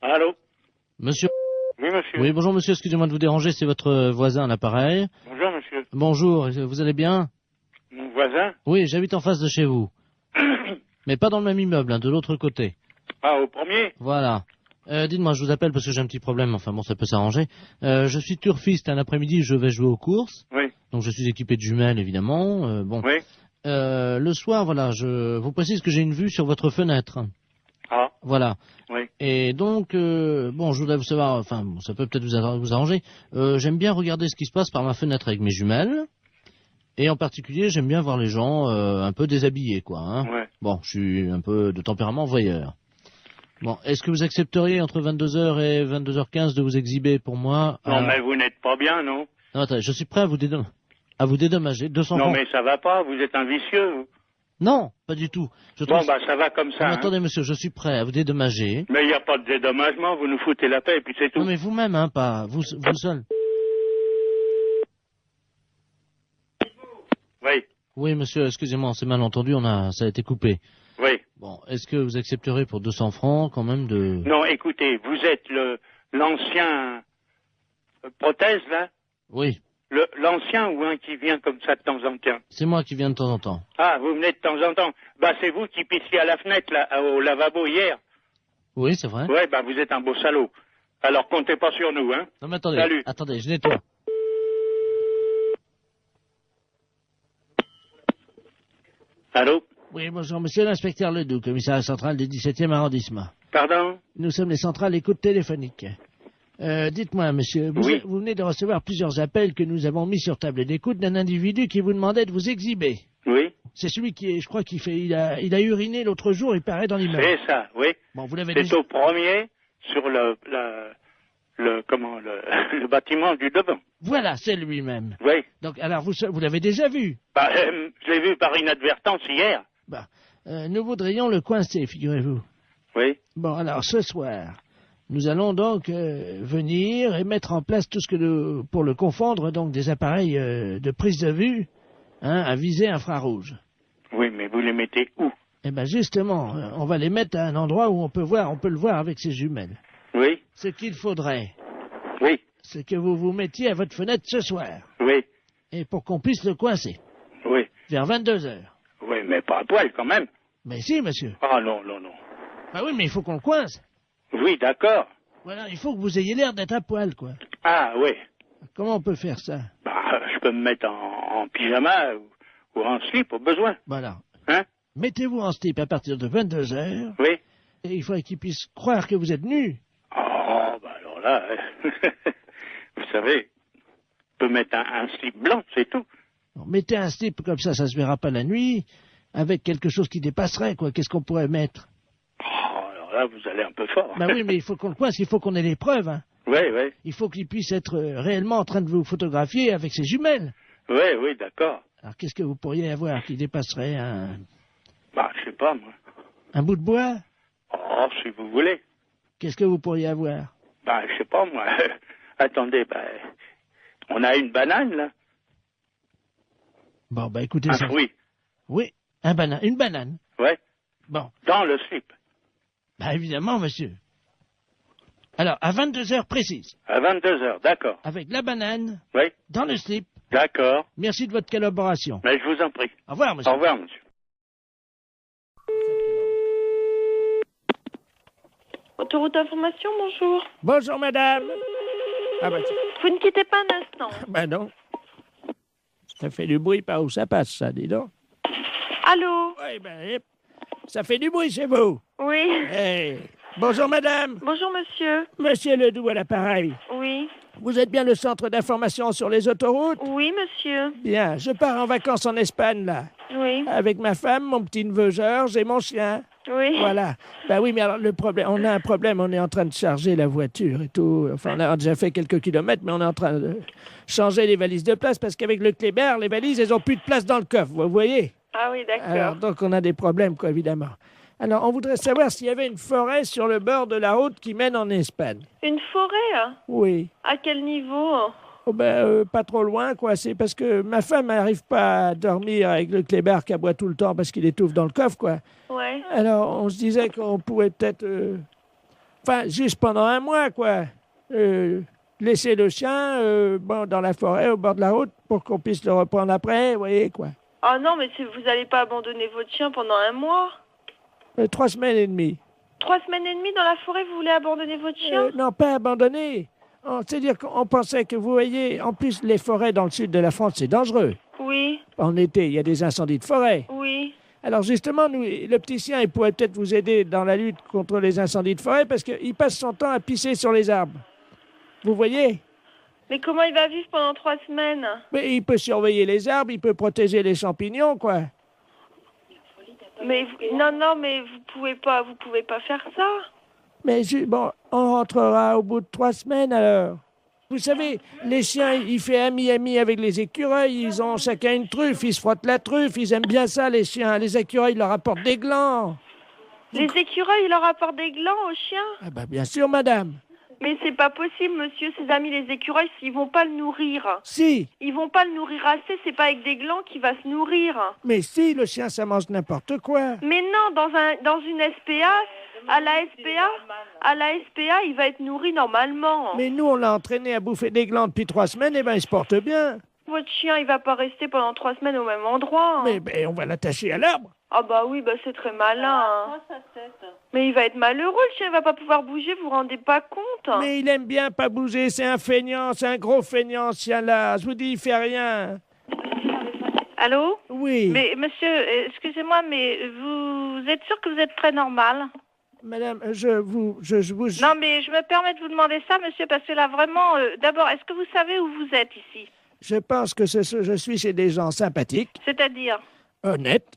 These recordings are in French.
Allô? Monsieur. Oui, monsieur. Oui, bonjour monsieur, excusez-moi de vous déranger, c'est votre voisin à l'appareil. Bonjour, monsieur. Bonjour, vous allez bien? Mon voisin? Oui, j'habite en face de chez vous. Mais pas dans le même immeuble, hein, de l'autre côté. Ah, au premier? Voilà. Dites-moi, je vous appelle parce que j'ai un petit problème, enfin bon, ça peut s'arranger. Je suis turfiste, un après-midi, je vais jouer aux courses. Oui. Donc je suis équipé de jumelles, évidemment. Bon. Oui. Le soir, voilà, je vous précise que j'ai une vue sur votre fenêtre. Ah, Voilà. oui. Et donc, bon, je voudrais vous savoir, enfin, bon, ça peut peut-être vous arranger. J'aime bien regarder ce qui se passe par ma fenêtre avec mes jumelles. Et en particulier, j'aime bien voir les gens un peu déshabillés, quoi. Hein. Ouais. Bon, je suis un peu de tempérament voyeur. Bon, est-ce que vous accepteriez entre 22h et 22h15 de vous exhiber pour moi Non, mais vous n'êtes pas bien, non? Non, attendez, je suis prêt à vous dédommager. 200 Non, francs. mais ça va pas, vous êtes un vicieux, vous. Non, pas du tout. Je Bon, trouve... bah, ça va comme ça, Non, mais hein. attendez, monsieur, je suis prêt à vous dédommager. Mais il n'y a pas de dédommagement, vous nous foutez la paix, et puis c'est tout. Non, mais vous-même, hein, pas vous seul. Oui, Oui, monsieur, excusez-moi, on s'est mal entendu, ça a été coupé. oui. Bon, est-ce que vous accepterez pour 200 francs quand même de... Non, écoutez, vous êtes l'ancien prothèse, là? Oui, L'ancien ou un qui vient comme ça de temps en temps? c'est moi qui viens de temps en temps. Ah, vous venez de temps en temps. Bah, c'est vous qui pissiez à la fenêtre, là, au lavabo hier. Oui, c'est vrai. Ouais, bah, vous êtes un beau salaud. Alors, comptez pas sur nous, hein. Non, mais attendez, Salut. attendez, je nettoie. Allô? Oui, bonjour, monsieur l'inspecteur Ledoux, commissariat central du 17e arrondissement. Pardon? Nous sommes les centrales écoute téléphonique. Dites-moi, monsieur, Oui. vous venez de recevoir plusieurs appels que nous avons mis sur table d'écoute d'un individu qui vous demandait de vous exhiber. Oui? C'est celui qui est, je crois il a uriné l'autre jour, il paraît dans l'immeuble. C'est ça, oui. Bon, vous l'avez C'est déjà... au premier, sur le bâtiment du devant. Voilà, c'est lui-même. Oui. Donc, alors, vous l'avez déjà vu. Bah, je l'ai vu par inadvertance hier. Bah, nous voudrions le coincer, figurez-vous. Oui. Bon, alors, ce soir, nous allons donc venir et mettre en place tout ce que pour le confondre, donc des appareils de prise de vue, hein, à visée infrarouge. Oui, mais vous les mettez où? Eh ben, justement, on va les mettre à un endroit où on peut le voir avec ses jumelles. Oui. Ce qu'il faudrait, Oui. c'est que vous vous mettiez à votre fenêtre ce soir, Oui. et pour qu'on puisse le coincer, Oui. vers 22 heures. Oui, mais pas à poil quand même. Mais si, monsieur. Ah non, non, non. Bah oui, mais il faut qu'on le coince. Oui, d'accord. Voilà, il faut que vous ayez l'air d'être à poil, quoi. Ah oui. Comment on peut faire ça? Bah, je peux me mettre en pyjama ou en slip au besoin. Voilà. Hein? Mettez-vous en slip à partir de 22 heures, Oui. et il faudrait qu'il puisse croire que vous êtes nu. Oh, bah alors là, vous savez, je peux mettre un slip blanc, c'est tout. Bon, mettez un slip comme ça se verra pas la nuit, avec quelque chose qui dépasserait, quoi. Qu'est-ce qu'on pourrait mettre? Oh, alors là, vous allez un peu fort. Bah oui, mais il faut qu'on le coince, il faut qu'on ait les preuves, hein. Oui, oui. Il faut qu'il puisse être réellement en train de vous photographier avec ses jumelles. Oui, oui, d'accord. Alors qu'est-ce que vous pourriez avoir qui dépasserait Bah, je sais pas, moi. un bout de bois? Oh, si vous voulez. Qu'est-ce que vous pourriez avoir? Bah, je sais pas, moi. Attendez, bah, on a une banane, là. Bon, bah écoutez Un ça. fruit. Oui, une banane. Ouais. Bon, Dans le slip. bah évidemment, monsieur. Alors, à 22 heures précises, À 22 heures, d'accord. avec la banane, Oui, dans le slip. d'accord. Merci de votre collaboration. Mais je vous en prie. Au revoir, monsieur. Au revoir, monsieur. Autoroute d'information, bonjour. Bonjour, madame. Ah bah tiens. Vous ne quittez pas un instant. Bah non. Ça fait du bruit par où ça passe, ça, dis donc. Allô? Oui, ben, ça fait du bruit chez vous. Oui. Eh, bonjour, madame. Bonjour, monsieur. Monsieur Ledoux à l'appareil. Oui. Vous êtes bien le centre d'information sur les autoroutes? Oui, monsieur. Bien, je pars en vacances en Espagne, là. Oui. Avec ma femme, mon petit-neveu Georges et mon chien. Oui. Voilà. Ben oui, mais alors le problème, on a un problème, on est en train de charger la voiture et tout. Enfin, on a déjà fait quelques kilomètres, mais on est en train de changer les valises de place parce qu'avec le Kléber, les valises, elles ont plus de place dans le coffre, vous voyez? Ah oui, Alors, d'accord. donc on a des problèmes, quoi, évidemment. Alors, on voudrait savoir s'il y avait une forêt sur le bord de la route qui mène en Espagne. Une forêt, hein? Oui. À quel niveau? Oh ben, pas trop loin, quoi. C'est parce que ma femme n'arrive pas à dormir avec le clébard qui aboie tout le temps parce qu'il étouffe dans le coffre, quoi. Ouais. Alors, on se disait qu'on pouvait peut-être Enfin, juste pendant un mois, quoi. Laisser le chien dans la forêt, au bord de la route, pour qu'on puisse le reprendre après, vous voyez, quoi. Ah non, mais vous n'allez pas abandonner votre chien pendant un mois? 3 semaines et demie. 3 semaines et demie dans la forêt, vous voulez abandonner votre chien? Non, pas abandonné. C'est-à-dire qu'on pensait que, vous voyez, en plus, les forêts dans le sud de la France, c'est dangereux. Oui, En été, il y a des incendies de forêt. oui. Alors justement, nous, le petit chien, il pourrait peut-être vous aider dans la lutte contre les incendies de forêt parce qu'il passe son temps à pisser sur les arbres. Vous voyez? Mais comment il va vivre pendant 3 semaines? Mais il peut surveiller les arbres, il peut protéger les champignons, quoi. Mais non, mais vous pouvez pas faire ça. Mais bon, on rentrera au bout de 3 semaines alors. Vous savez, les chiens, ils font ami avec les écureuils, ils ont chacun une truffe, ils se frottent la truffe, ils aiment bien ça les chiens. Les écureuils leur apportent des glands. Les écureuils, ils leur apportent des glands aux chiens? Ah bah bien sûr, madame. Mais c'est pas possible, monsieur, ses amis les écureuils, ils vont pas le nourrir. Si, Ils vont pas le nourrir assez, c'est pas avec des glands qu'il va se nourrir. mais si, le chien, ça mange n'importe quoi. Mais non, dans une SPA, à la SPA, il va être nourri normalement. Mais nous, on l'a entraîné à bouffer des glands depuis 3 semaines, et ben il se porte bien. Votre chien, il va pas rester pendant 3 semaines au même endroit. Mais on va l'attacher à l'arbre. Ah bah oui, bah c'est très malin. Mais il va être malheureux, le chien, il va pas pouvoir bouger, vous vous rendez pas compte? Mais il aime bien pas bouger, c'est un feignant, c'est un gros feignant, ce chien-là. Je vous dis, il fait rien. Allô? Oui. Mais monsieur, excusez-moi, mais vous êtes sûr que vous êtes très normal? Madame, je vous... Non, mais je me permets de vous demander ça, monsieur, parce que là, vraiment, d'abord, est-ce que vous savez où vous êtes ici? Je pense que je suis chez des gens sympathiques, C'est-à-dire? honnêtes,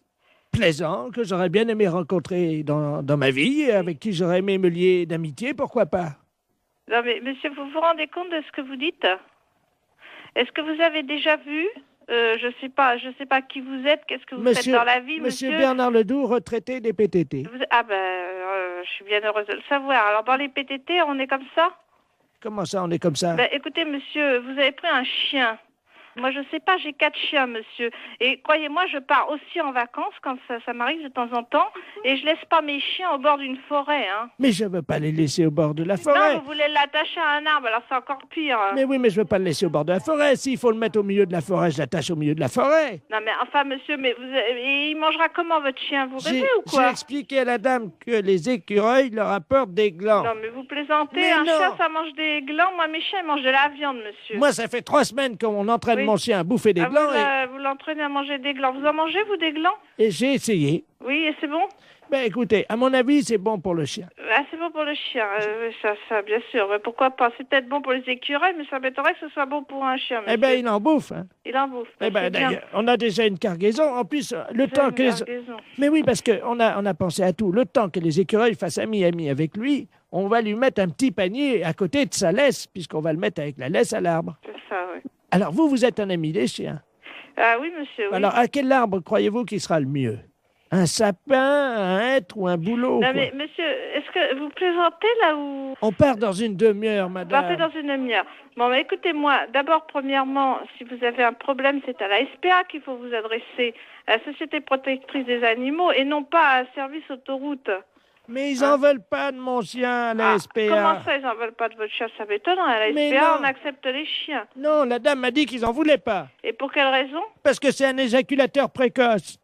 plaisants, que j'aurais bien aimé rencontrer dans ma vie, et avec qui j'aurais aimé me lier d'amitié, pourquoi pas? Non, mais monsieur, vous vous rendez compte de ce que vous dites? Est-ce que vous avez déjà vu? Je sais pas qui vous êtes, qu'est-ce que vous faites dans la vie, monsieur? Monsieur Bernard Ledoux, retraité des PTT. Ah ben, je suis bien heureuse de le savoir. Alors, dans les PTT, on est comme ça? Comment ça, on est comme ça? Ben, écoutez, monsieur, vous avez pris un chien. Moi, je sais pas, j'ai 4 chiens, monsieur. Et croyez-moi, je pars aussi en vacances quand ça m'arrive de temps en temps. Et je laisse pas mes chiens au bord d'une forêt, hein. Mais je veux pas les laisser au bord de la forêt. Non, vous voulez l'attacher à un arbre, alors c'est encore pire. Mais oui, mais je veux pas le laisser au bord de la forêt. S'il faut le mettre au milieu de la forêt, je l'attache au milieu de la forêt. Non, mais enfin, monsieur, mais et il mangera comment, votre chien? Vous rêvez ou J'ai quoi? expliqué à la dame que les écureuils leur apportent des glands. Non, mais vous plaisantez. Mais un non. chien, ça mange des glands. Moi, mes chiens, ils mangent de la viande, monsieur. Moi, ça fait 3 semaines qu'on entraîne Oui. mon chien à bouffer des Ah, glands vous l'entraînez à manger des glands. Vous en mangez, vous, des glands? et j'ai essayé. Oui, et c'est bon? Ben écoutez, à mon avis, c'est bon pour le chien. Ah, c'est bon pour le chien, oui, ça, bien sûr. Mais pourquoi pas? C'est peut-être bon pour les écureuils, mais ça m'étonnerait que ce soit bon pour un chien, monsieur. Eh ben, il en bouffe. Hein. Il en bouffe. Eh ben, c'est bien. d'ailleurs, on a déjà une cargaison. En plus, le C'est temps une que les... cargaison. Mais oui, parce qu'on a pensé à tout. Le temps que les écureuils fassent ami avec lui, on va lui mettre un petit panier à côté de sa laisse, puisqu'on va le mettre avec la laisse à l'arbre. C'est ça, oui. Alors, vous êtes un ami des chiens. Ah oui, monsieur, oui. Alors, à quel arbre croyez-vous qu'il sera le mieux? Un sapin, un hêtre ou un bouleau? non, quoi? mais monsieur, est-ce que vous plaisantez là ou... On part dans une demi-heure, Vous madame. partez dans une demi-heure. Bon, mais écoutez-moi, d'abord, premièrement, si vous avez un problème, c'est à la SPA qu'il faut vous adresser, à la Société protectrice des animaux, et non pas à un service autoroute. Mais ils en veulent pas de mon chien à la SPA. Comment ça, ils n'en veulent pas de votre chien? Ça m'étonne. À la Mais SPA, non. on accepte les chiens. Non, la dame m'a dit qu'ils en voulaient pas. Et pour quelle raison? Parce que c'est un éjaculateur précoce.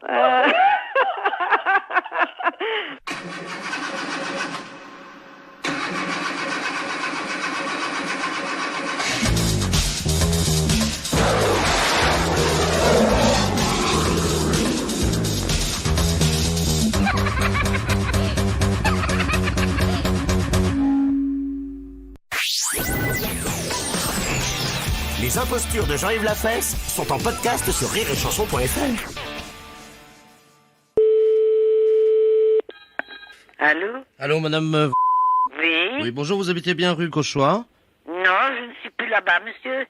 Euh, Les impostures de Jean-Yves Lafesse sont en podcast sur rireetchanson.fr. Allô? Allô, madame. Oui? Oui, bonjour, vous habitez bien rue Cauchois? Non, je ne suis plus là-bas, monsieur.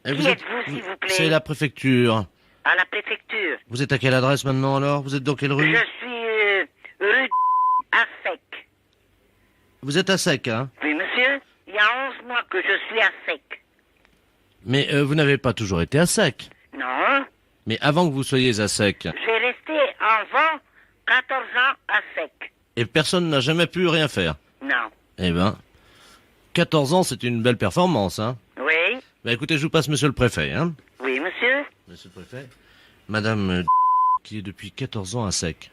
Et Qui êtes-vous, s'il vous plaît? C'est la préfecture. À la préfecture. Vous êtes à quelle adresse maintenant alors? Vous êtes dans quelle rue? Je suis rue à sec. Vous êtes à sec, hein? Oui, monsieur, il y a 11 mois que je suis à sec. Mais vous n'avez pas toujours été à sec. Non, Mais avant que vous soyez à sec, j'ai resté avant 14 ans à sec. et personne n'a jamais pu rien faire. Non. Eh ben, 14 ans, c'est une belle performance, hein. Oui. Bah écoutez, je vous passe monsieur le préfet, hein. Oui, monsieur. Monsieur le préfet. Madame qui est depuis 14 ans à sec.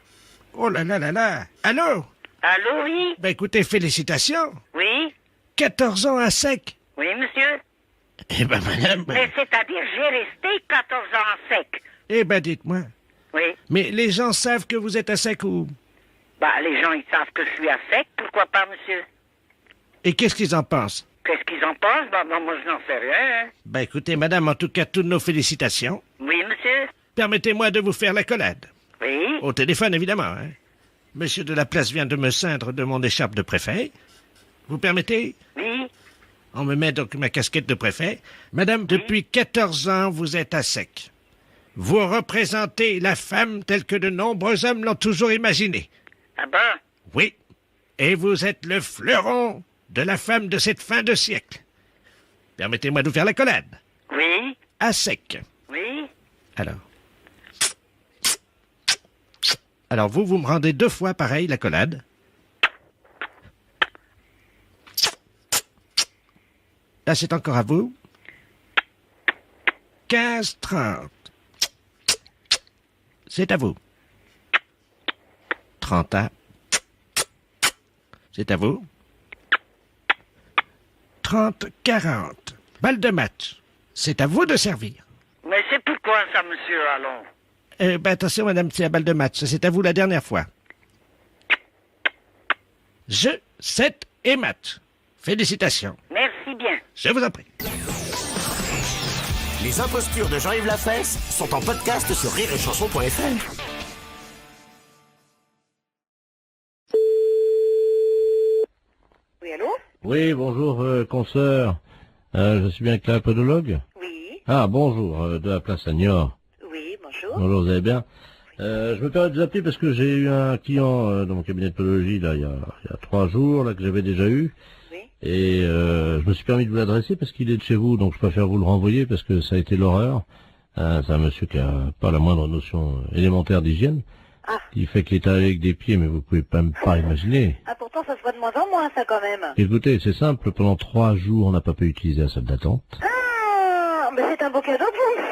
Oh là là là là. Allô? Allô, oui. Ben écoutez, félicitations. Oui. 14 ans à sec. Oui, monsieur. Eh ben madame... Mais c'est-à-dire, j'ai resté 14 ans à sec. Eh ben dites-moi. Oui. Mais les gens savent que vous êtes à sec ou... Bah, les gens, ils savent que je suis à sec. Pourquoi pas, monsieur? Et qu'est-ce qu'ils en pensent? Qu'est-ce qu'ils en pensent? Bah, moi, je n'en sais rien. Hein. Ben écoutez, madame, en tout cas, toutes nos félicitations. Oui, monsieur. Permettez-moi de vous faire l'accolade. Oui. Au téléphone, évidemment, hein. Monsieur de la Place vient de me ceindre de mon écharpe de préfet. Vous permettez? Oui. On me met donc ma casquette de préfet. Madame, depuis 14 ans, vous êtes à sec. Vous représentez la femme telle que de nombreux hommes l'ont toujours imaginée. Ah bon? Oui. Et vous êtes le fleuron de la femme de cette fin de siècle. Permettez-moi de vous faire l'accolade. Oui. À sec. Oui. Alors vous me rendez 2 fois pareil l'accolade. Là, c'est encore à vous. 15-30. C'est à vous. 30 ans. C'est à vous. 30-40. Balle de match. C'est à vous de servir. Mais c'est pourquoi ça, monsieur, allons? Attention, madame, c'est la balle de match. C'est à vous la dernière fois. Jeu, 7 et match. Félicitations. Merci bien. Je vous en prie. Les impostures de Jean-Yves Lafesse sont en podcast sur rireetchanson.fr. Oui, allô? Oui, bonjour, consoeur. Je suis bien avec la podologue? Oui. Ah, bonjour, de la place Agnor. Oui, bonjour. Bonjour, vous allez bien? Je me permets de vous appeler parce que j'ai eu un client dans mon cabinet de podologie, là, il y a 3 jours, là, que j'avais déjà eu. Oui. Et je me suis permis de vous l'adresser parce qu'il est de chez vous, donc je préfère vous le renvoyer parce que ça a été l'horreur. C'est un monsieur qui a pas la moindre notion élémentaire d'hygiène. Ah. Il fait qu'il est avec des pieds, mais vous pouvez même pas imaginer. Ah, pourtant, ça se voit de moins en moins, ça, quand même. Écoutez, c'est simple, pendant 3 jours, on n'a pas pu utiliser la salle d'attente. Ah, mais c'est un beau cadeau pour vous.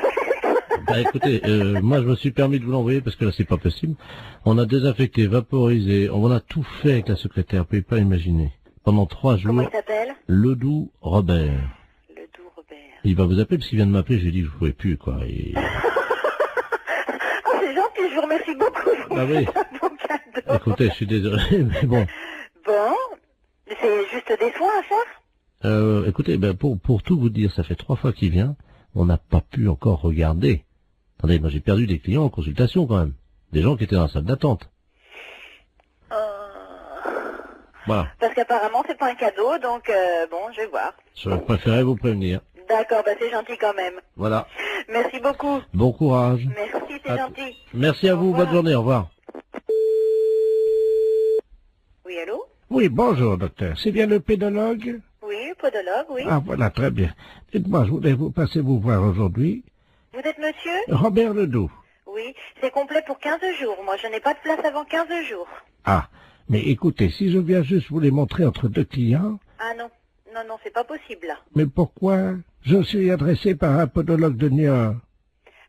Bah écoutez, moi je me suis permis de vous l'envoyer parce que là c'est pas possible. On a désinfecté, vaporisé, on a tout fait avec la secrétaire, vous pouvez pas imaginer. Pendant 3 jours. Comment il s'appelle? Ledoux Robert. Ledoux Robert. Il va vous appeler parce qu'il vient de m'appeler, j'ai dit que je pouvais plus, quoi. Et... Oh, c'est gentil, je vous remercie beaucoup. Ah oui. C'est un beau cadeau. Écoutez, je suis désolé, mais bon. Bon, c'est juste des soins à faire? Écoutez, ben pour tout vous dire, ça fait 3 fois qu'il vient, on n'a pas pu encore regarder. Attendez, moi j'ai perdu des clients en consultation quand même. Des gens qui étaient dans la salle d'attente. Voilà. Parce qu'apparemment c'est pas un cadeau, donc bon, je vais voir. Je préférais vous prévenir. D'accord, bah c'est gentil quand même. Voilà. Merci beaucoup. Bon courage. Merci, c'est gentil. Merci à vous, bonne journée, au revoir. Oui, allô? Oui, bonjour, docteur. C'est bien le pédologue? Oui, podologue, oui. Ah, voilà, très bien. Dites-moi, je voulais vous passer vous voir aujourd'hui. Vous êtes monsieur? Robert Ledoux. Oui, c'est complet pour 15 jours. Moi, je n'ai pas de place avant 15 jours. Ah, mais écoutez, si je viens juste vous les montrer entre 2 clients... Ah non, non, c'est pas possible, là. Mais pourquoi? Je suis adressé par un podologue de Niort.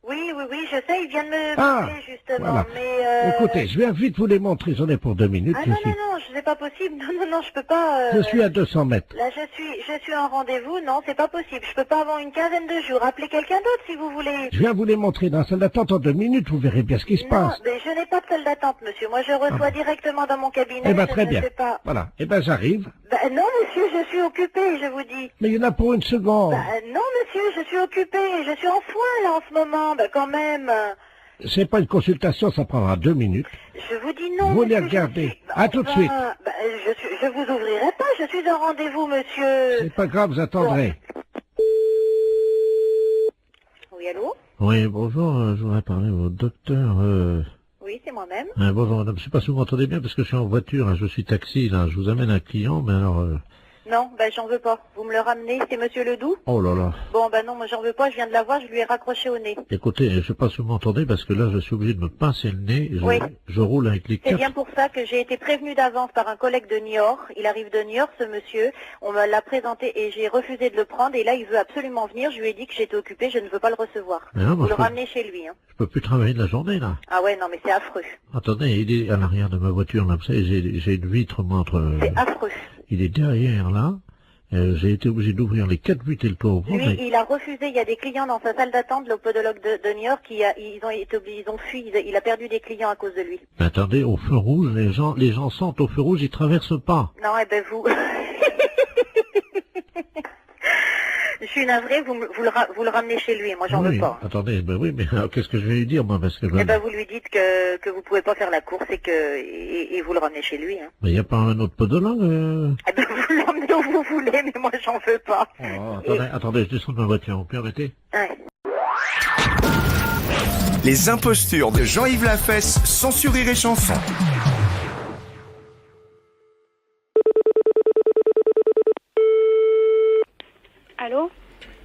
Oui, je sais, il vient de me Ah, parler, justement, voilà. mais... Écoutez, je viens vite vous les montrer, j'en ai pour 2 minutes. Ah non, c'est pas possible. Non, je peux pas... Je suis à 200 mètres. Là, je suis en rendez-vous. Non, c'est pas possible. Je peux pas avoir une quinzaine de jours. Appelez quelqu'un d'autre, si vous voulez. Je viens vous les montrer dans la salle d'attente en 2 minutes, vous verrez bien ce qui se Non, passe. mais je n'ai pas de salle d'attente, monsieur. Moi, je reçois directement dans mon cabinet. Eh ben, je très ne bien. sais pas. Voilà. Eh ben, j'arrive. Non, monsieur, je suis occupée, je vous dis. Mais il y en a pour 1 seconde. Non, monsieur, je suis occupée. Je suis en soins, là, en ce moment. Quand même. C'est pas une consultation, ça prendra 2 minutes. Je vous dis non, Vous les monsieur, regardez. À tout de suite. Je vous ouvrirai pas. Je suis en rendez-vous, monsieur. C'est pas grave, vous attendrez. Oui, allô? Oui, bonjour, je voudrais parler au docteur... Oui, c'est moi-même. Bonjour madame, je sais pas si vous m'entendez bien parce que je suis en voiture, hein, je suis taxi, là, je vous amène un client, mais alors Non, bah j'en veux pas. Vous me le ramenez, c'est Monsieur Ledoux? Oh là là. Bon, bah non, moi j'en veux pas, je viens de la voir, je lui ai raccroché au nez. Écoutez, je sais pas si vous m'entendez parce que là je suis obligé de me pincer le nez. Oui. Je roule avec les C'est quatre. bien pour ça que j'ai été prévenue d'avance par un collègue de Niort. Il arrive de Niort, ce monsieur. On me l'a présenté et j'ai refusé de le prendre. Et là, il veut absolument venir. Je lui ai dit que j'étais occupée, je ne veux pas le recevoir. Mais non, Vous moi, le ramenez chez lui. Hein. je peux plus travailler de la journée là. Ah ouais, non, mais c'est affreux. Attendez, il est à l'arrière de ma voiture là, vous savez, j'ai une vitre moi entre. C'est affreux. Il est derrière là. J'ai été obligé d'ouvrir les 4 vitres et le toit au Lui, il a refusé. Il y a des clients dans sa salle d'attente, le podologue de Niort, ils ont fui. Il a perdu des clients à cause de lui. Mais attendez, au feu rouge, les gens sentent au feu rouge, ils traversent pas. Non, eh ben vous. Je suis navrée, vous le ramenez chez lui, moi j'en Oui, veux pas. attendez, ben oui, mais qu'est-ce que je vais lui dire moi parce que Eh ben vous lui dites que vous pouvez pas faire la course et vous le ramenez chez lui. Hein. mais il n'y a pas un autre podologue Eh ben vous l'emmenez où vous voulez, mais moi j'en veux pas. Oh, attendez, je descends de ma voiture, vous pouvez arrêter? Ouais. Les impostures de Jean-Yves Lafesse, sans Rire et Chanson. Allô?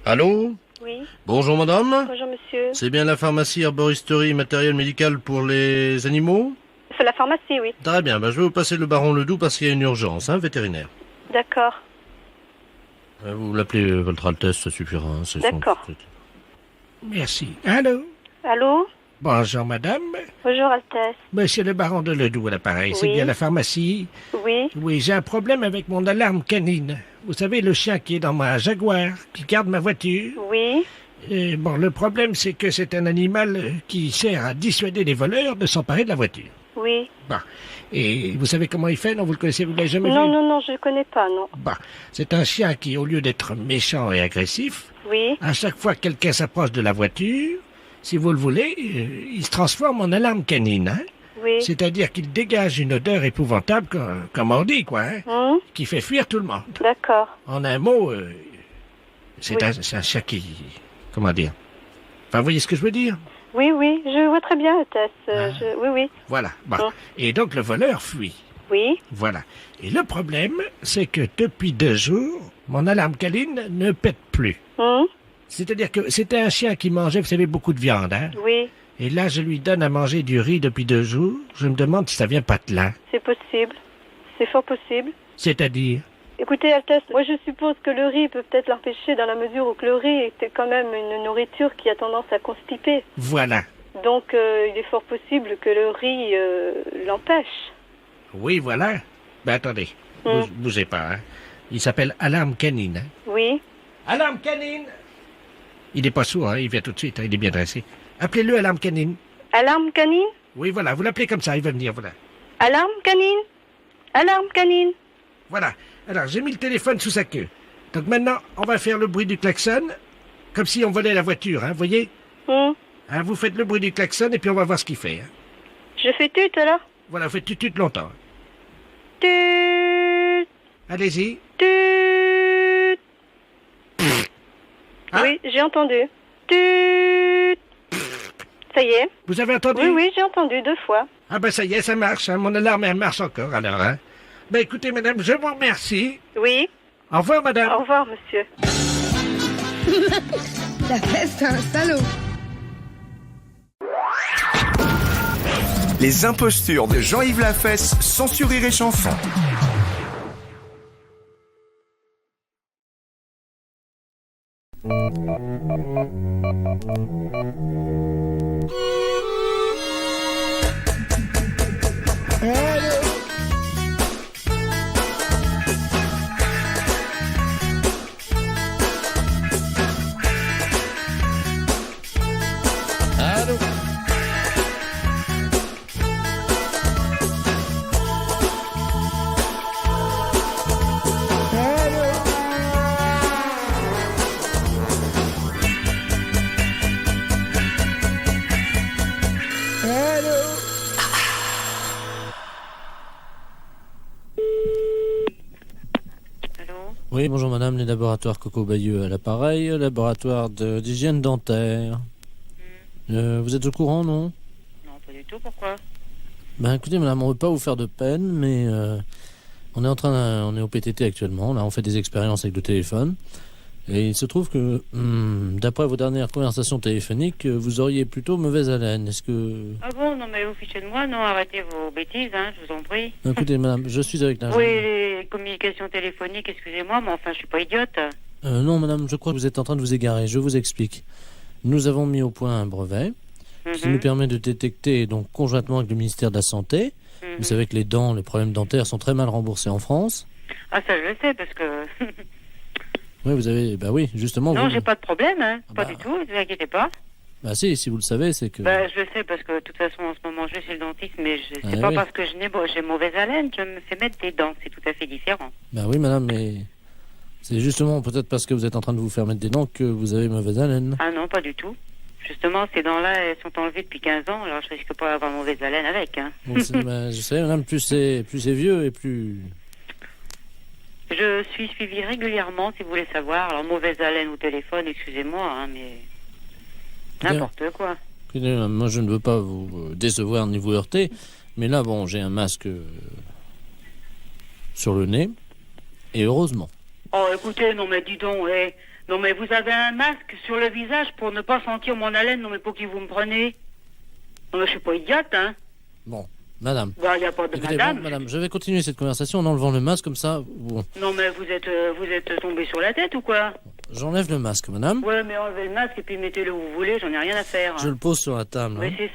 Allô? Oui. Bonjour madame. Bonjour monsieur. C'est bien la pharmacie herboristerie matériel médical pour les animaux? C'est la pharmacie, oui. Très bien, je vais vous passer le baron Ledoux parce qu'il y a une urgence, vétérinaire. D'accord. Vous l'appelez Votre Altesse, ça suffira. C'est D'accord. Merci. Allô? Allô? Bonjour, madame. Bonjour Altesse. Monsieur le baron de Ledoux à l'appareil, c'est Oui. bien la pharmacie? Oui. Oui, j'ai un problème avec mon alarme canine. Vous savez, le chien qui est dans ma Jaguar, qui garde ma voiture. Oui. Et bon, le problème, c'est que c'est un animal qui sert à dissuader les voleurs de s'emparer de la voiture. Oui. Bon. Et vous savez comment il fait? Non, vous le connaissez, vous l'avez jamais vu? Non, je ne connais pas, non. Bon. C'est un chien qui, au lieu d'être méchant et agressif, Oui. à chaque fois que quelqu'un s'approche de la voiture, si vous le voulez, il se transforme en alarme canine, hein? Oui. C'est-à-dire qu'il dégage une odeur épouvantable, comme on dit, quoi, hein? Qui fait fuir tout le monde. D'accord. En un mot, c'est Oui. un chien qui... Comment dire? Enfin, vous voyez ce que je veux dire? Oui, je vois très bien, Altesse. Oui. Voilà. Bon. Et donc, le voleur fuit. Oui. Voilà. Et le problème, c'est que depuis 2 jours, mon alarme canine ne pète plus. C'est-à-dire que c'était un chien qui mangeait, vous savez, beaucoup de viande, hein? Oui. Et là, je lui donne à manger du riz depuis 2 jours. Je me demande si ça vient pas de là. C'est possible. C'est fort possible. C'est-à-dire? Écoutez, Altesse, moi je suppose que le riz peut peut-être l'empêcher dans la mesure où que le riz était quand même une nourriture qui a tendance à constiper. Voilà. Donc il est fort possible que le riz l'empêche. Oui, voilà. Ben attendez, bougez pas, hein. Il s'appelle Alarme Canine. Hein. Oui. Alarme Canine! Il n'est pas sourd, hein. Il vient tout de suite, hein. Il est bien dressé. Appelez-le Alarme Canine. Alarme canine? Oui, voilà, vous l'appelez comme ça, il va venir, voilà. Alarme canine? Alarme canine? Voilà. Alors, j'ai mis le téléphone sous sa queue. Donc maintenant, on va faire le bruit du klaxon, comme si on volait la voiture, hein, vous voyez? Hein, vous faites le bruit du klaxon et puis on va voir ce qu'il fait. Hein. Je fais tut alors? Voilà, vous faites tut longtemps. Tut. Allez-y. Tut. Oui, j'ai entendu. Tut. Ça y est. Vous avez entendu? Oui, j'ai entendu 2 fois. Ah ben ça y est, ça marche, hein. Mon alarme, elle marche encore alors, hein. Ben écoutez, madame, je vous remercie. Oui. Au revoir, madame. Au revoir, monsieur. La fesse, c'est un salaud. Les impostures de Jean-Yves Lafesse, sans Rire et Chanson. Allô? Oui, bonjour madame, les laboratoires Coco Bayeux à l'appareil, laboratoire d'hygiène dentaire. Vous êtes au courant, non? Non, pas du tout, pourquoi? Ben écoutez madame, on ne veut pas vous faire de peine, mais On est au PTT actuellement. Là, on fait des expériences avec le téléphone. Et il se trouve que, d'après vos dernières conversations téléphoniques, vous auriez plutôt mauvaise haleine. Est-ce que... Ah bon, non mais vous fichez de moi, non, arrêtez vos bêtises, hein, je vous en prie. Écoutez, madame, je suis avec l'ingénieur. Oui, les communications téléphoniques, excusez-moi, mais enfin, je suis pas idiote. Non, madame, je crois que vous êtes en train de vous égarer. Je vous explique. Nous avons mis au point un brevet qui nous permet de détecter, donc conjointement avec le ministère de la Santé. Vous savez que les problèmes dentaires sont très mal remboursés en France. Ah, ça je le sais, parce que... Oui, vous avez... Bah oui, justement... Non, vous... j'ai pas de problème, hein. Pas du tout, ne vous inquiétez pas. Bah si vous le savez, c'est que... Bah, je le sais, parce que de toute façon, en ce moment, je vais chez le dentiste, mais c'est pas parce que j'ai mauvaise haleine que je me fais mettre des dents. C'est tout à fait différent. Bah oui, madame, mais... C'est justement peut-être parce que vous êtes en train de vous faire mettre des dents que vous avez mauvaise haleine. Ah non, pas du tout. Justement, ces dents-là, elles sont enlevées depuis 15 ans, alors je risque pas d'avoir mauvaise haleine avec, hein. Bon, je sais, madame, plus c'est vieux et plus... Je suis suivie régulièrement, si vous voulez savoir. Alors, mauvaise haleine au téléphone, excusez-moi, hein, mais... N'importe quoi. Écoutez, moi, je ne veux pas vous décevoir ni vous heurter, mais là, bon, j'ai un masque sur le nez, et heureusement. Oh, écoutez, non mais dis donc, non mais vous avez un masque sur le visage pour ne pas sentir mon haleine, non mais pour qui vous me prenez? Non mais je suis pas idiote, hein. Bon, madame. Bah, y a pas de écoutez, madame. Bon, madame, je vais continuer cette conversation en enlevant le masque, comme ça... Bon. Non mais vous êtes tombé sur la tête ou quoi? J'enlève le masque, madame. Ouais, mais enlevez le masque et puis mettez-le où vous voulez, j'en ai rien à faire. Je le pose sur la table. Mais c'est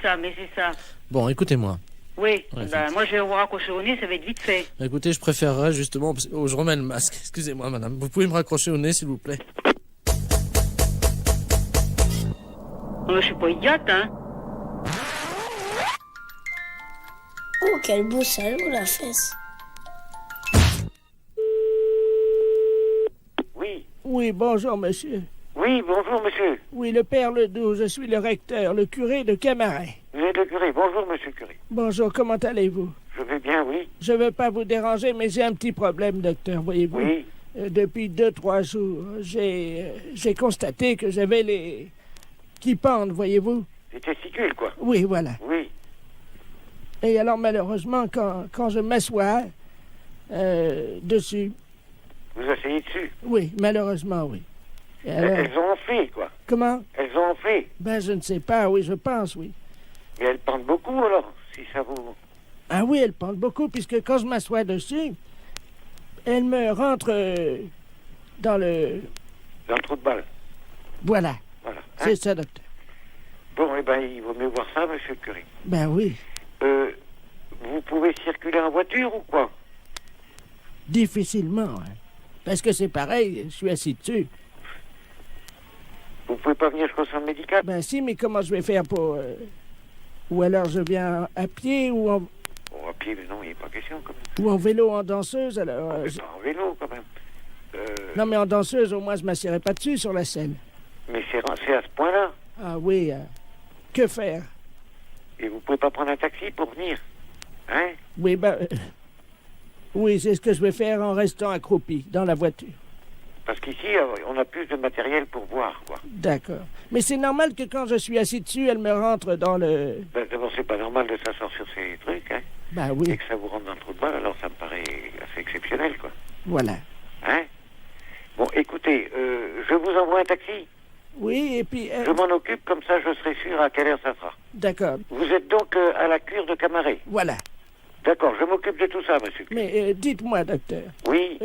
ça. Bon, écoutez-moi. Oui, bah, moi je vais vous raccrocher au nez, ça va être vite fait. Écoutez, je préférerais justement... je remets le masque. Excusez-moi, madame. Vous pouvez me raccrocher au nez, s'il vous plaît? Non, je suis pas idiote, hein. Oh, quel beau salaud, la fesse. Oui, bonjour, monsieur. Oui, bonjour, monsieur. Oui, le père Ledoux, je suis le recteur, le curé de Camaret. Vous êtes le curé. Bonjour, monsieur le curé. Bonjour, comment allez-vous? Je vais bien, oui. Je ne veux pas vous déranger, mais j'ai un petit problème, docteur, voyez-vous. Oui. Depuis 2-3 jours, j'ai constaté que j'avais les... qui pendent, voyez-vous. Les testicules, quoi. Oui, voilà. Oui. Et alors, malheureusement, quand je m'assois dessus... Vous asseyez dessus? Oui, malheureusement, oui. Alors... Elles ont enflé, quoi. Comment? Elles ont enflé. Ben, je ne sais pas, oui, je pense, oui. Mais elles pendent beaucoup, alors, si ça vous... Ah oui, elles pendent beaucoup, puisque quand je m'assois dessus, elles me rentrent dans le... Dans le trou de balle. Voilà. Voilà. C'est ça, docteur. Bon, eh ben, il vaut mieux voir ça, monsieur le curé. Ben oui. Vous pouvez circuler en voiture ou quoi? Difficilement, hein. Parce que c'est pareil, je suis assis dessus. Vous pouvez pas venir jusqu'au centre médical? Ben si, mais comment je vais faire pour... Ou alors je viens à pied ou en... Bon, à pied, mais non, il n'est pas question, quand même. Ou en vélo, en danseuse, alors... Pas en vélo, quand même. Non, mais en danseuse, au moins, je ne m'assierai pas dessus sur la selle. Mais c'est à ce point-là. Ah oui, que faire? Et vous pouvez pas prendre un taxi pour venir? Hein? Oui, ben... oui, c'est ce que je vais faire en restant accroupi dans la voiture. Parce qu'ici, on a plus de matériel pour voir, quoi. D'accord. Mais c'est normal que quand je suis assis dessus, elle me rentre dans le... Ben, d'abord, c'est pas normal de s'asseoir sur ces trucs, hein. Ben oui. Et que ça vous rentre dans le trou de balle, alors ça me paraît assez exceptionnel, quoi. Voilà. Hein? Bon, écoutez, je vous envoie un taxi. Oui, et puis... Je m'en occupe, comme ça je serai sûr à quelle heure ça sera. D'accord. Vous êtes donc à la cure de Camaret? Voilà. D'accord, je m'occupe de tout ça, monsieur. Mais dites-moi, docteur. Oui.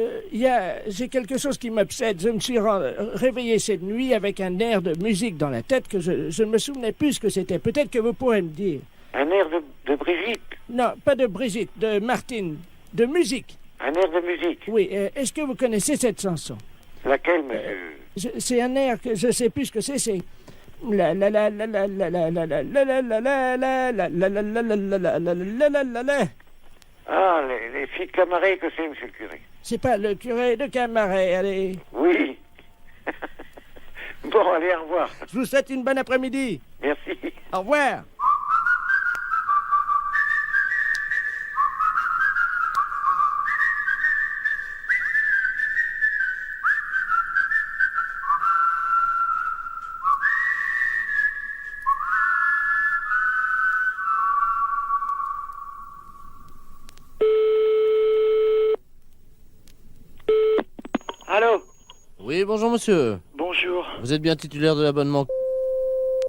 J'ai quelque chose qui m'obsède. Je me suis réveillé cette nuit avec un air de musique dans la tête que je ne me souvenais plus ce que c'était. Peut-être que vous pourrez me dire. Un air de Brigitte? Non, pas de Brigitte, de Martine. De musique. Un air de musique? Oui. Est-ce que vous connaissez cette chanson? Laquelle, monsieur? C'est un air que je ne sais plus ce que c'est. C'est... La la la la la la la la la la la la la la la la la la la la. Ah, les filles de Camaret, que c'est, monsieur le curé? C'est pas le curé de Camaret, allez. Oui. Bon, allez, au revoir. Je vous souhaite une bonne après-midi. Merci. Au revoir. Allô? Oui, bonjour monsieur. Bonjour. Vous êtes bien titulaire de l'abonnement?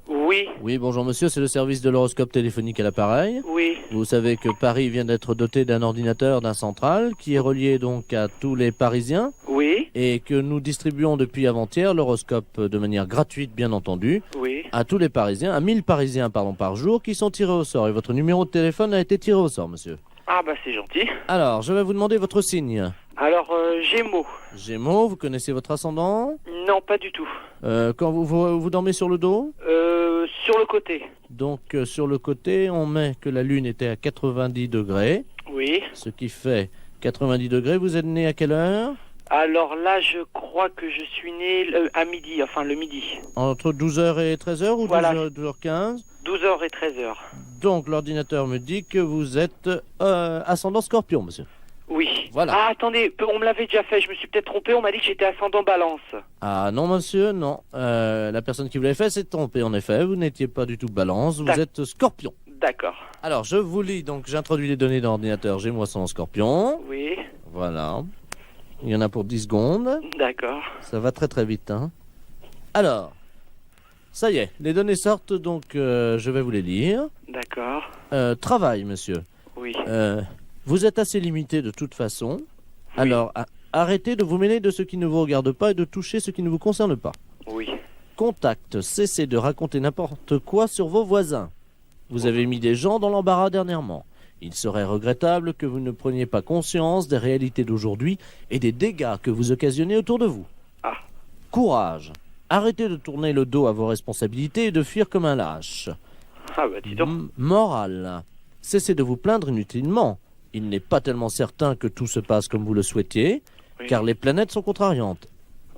Oui. Oui, bonjour monsieur, c'est le service de l'horoscope téléphonique à l'appareil. Oui. Vous savez que Paris vient d'être doté d'un ordinateur, d'un central, qui est relié donc à tous les Parisiens. Oui. Et que nous distribuons depuis avant-hier l'horoscope de manière gratuite, bien entendu, Oui. à tous les Parisiens, à 1000 Parisiens par jour, qui sont tirés au sort. Et votre numéro de téléphone a été tiré au sort, monsieur. Ah bah c'est gentil. Alors, je vais vous demander votre signe. Alors, Gémeaux. Gémeaux, vous connaissez votre ascendant? Non, pas du tout. Quand vous dormez sur le dos? Sur le côté. Donc, sur le côté, on met que la Lune était à 90 degrés. Oui. Ce qui fait 90 degrés. Vous êtes né à quelle heure? Alors là, je crois que je suis né à midi, enfin le midi. Entre 12h et 13h ou Voilà. 12h15? 12h et 13h. Donc, l'ordinateur me dit que vous êtes ascendant Scorpion, monsieur. Oui. Voilà. Ah, attendez, on me l'avait déjà fait, je me suis peut-être trompé, on m'a dit que j'étais ascendant Balance. Ah non, monsieur, non. La personne qui vous l'avait fait s'est trompée, en effet. Vous n'étiez pas du tout Balance, vous êtes Scorpion. D'accord. Alors, je vous lis, donc j'introduis les données dans l'ordinateur. J'ai moi ascendant Scorpion. Oui. Voilà. Il y en a pour 10 secondes. D'accord. Ça va très très vite, hein. Alors, ça y est, les données sortent, donc je vais vous les lire. D'accord. Travail, monsieur. Oui. Vous êtes assez limité de toute façon. Oui. Alors, arrêtez de vous mêler de ce qui ne vous regarde pas et de toucher ce qui ne vous concerne pas. Oui. Contact, cessez de raconter n'importe quoi sur vos voisins. Vous avez mis des gens dans l'embarras dernièrement. Il serait regrettable que vous ne preniez pas conscience des réalités d'aujourd'hui et des dégâts que vous occasionnez autour de vous. Ah. Courage. Arrêtez de tourner le dos à vos responsabilités et de fuir comme un lâche. Ah bah dis donc. Morale. Cessez de vous plaindre inutilement. Il n'est pas tellement certain que tout se passe comme vous le souhaitiez, oui. Car les planètes sont contrariantes.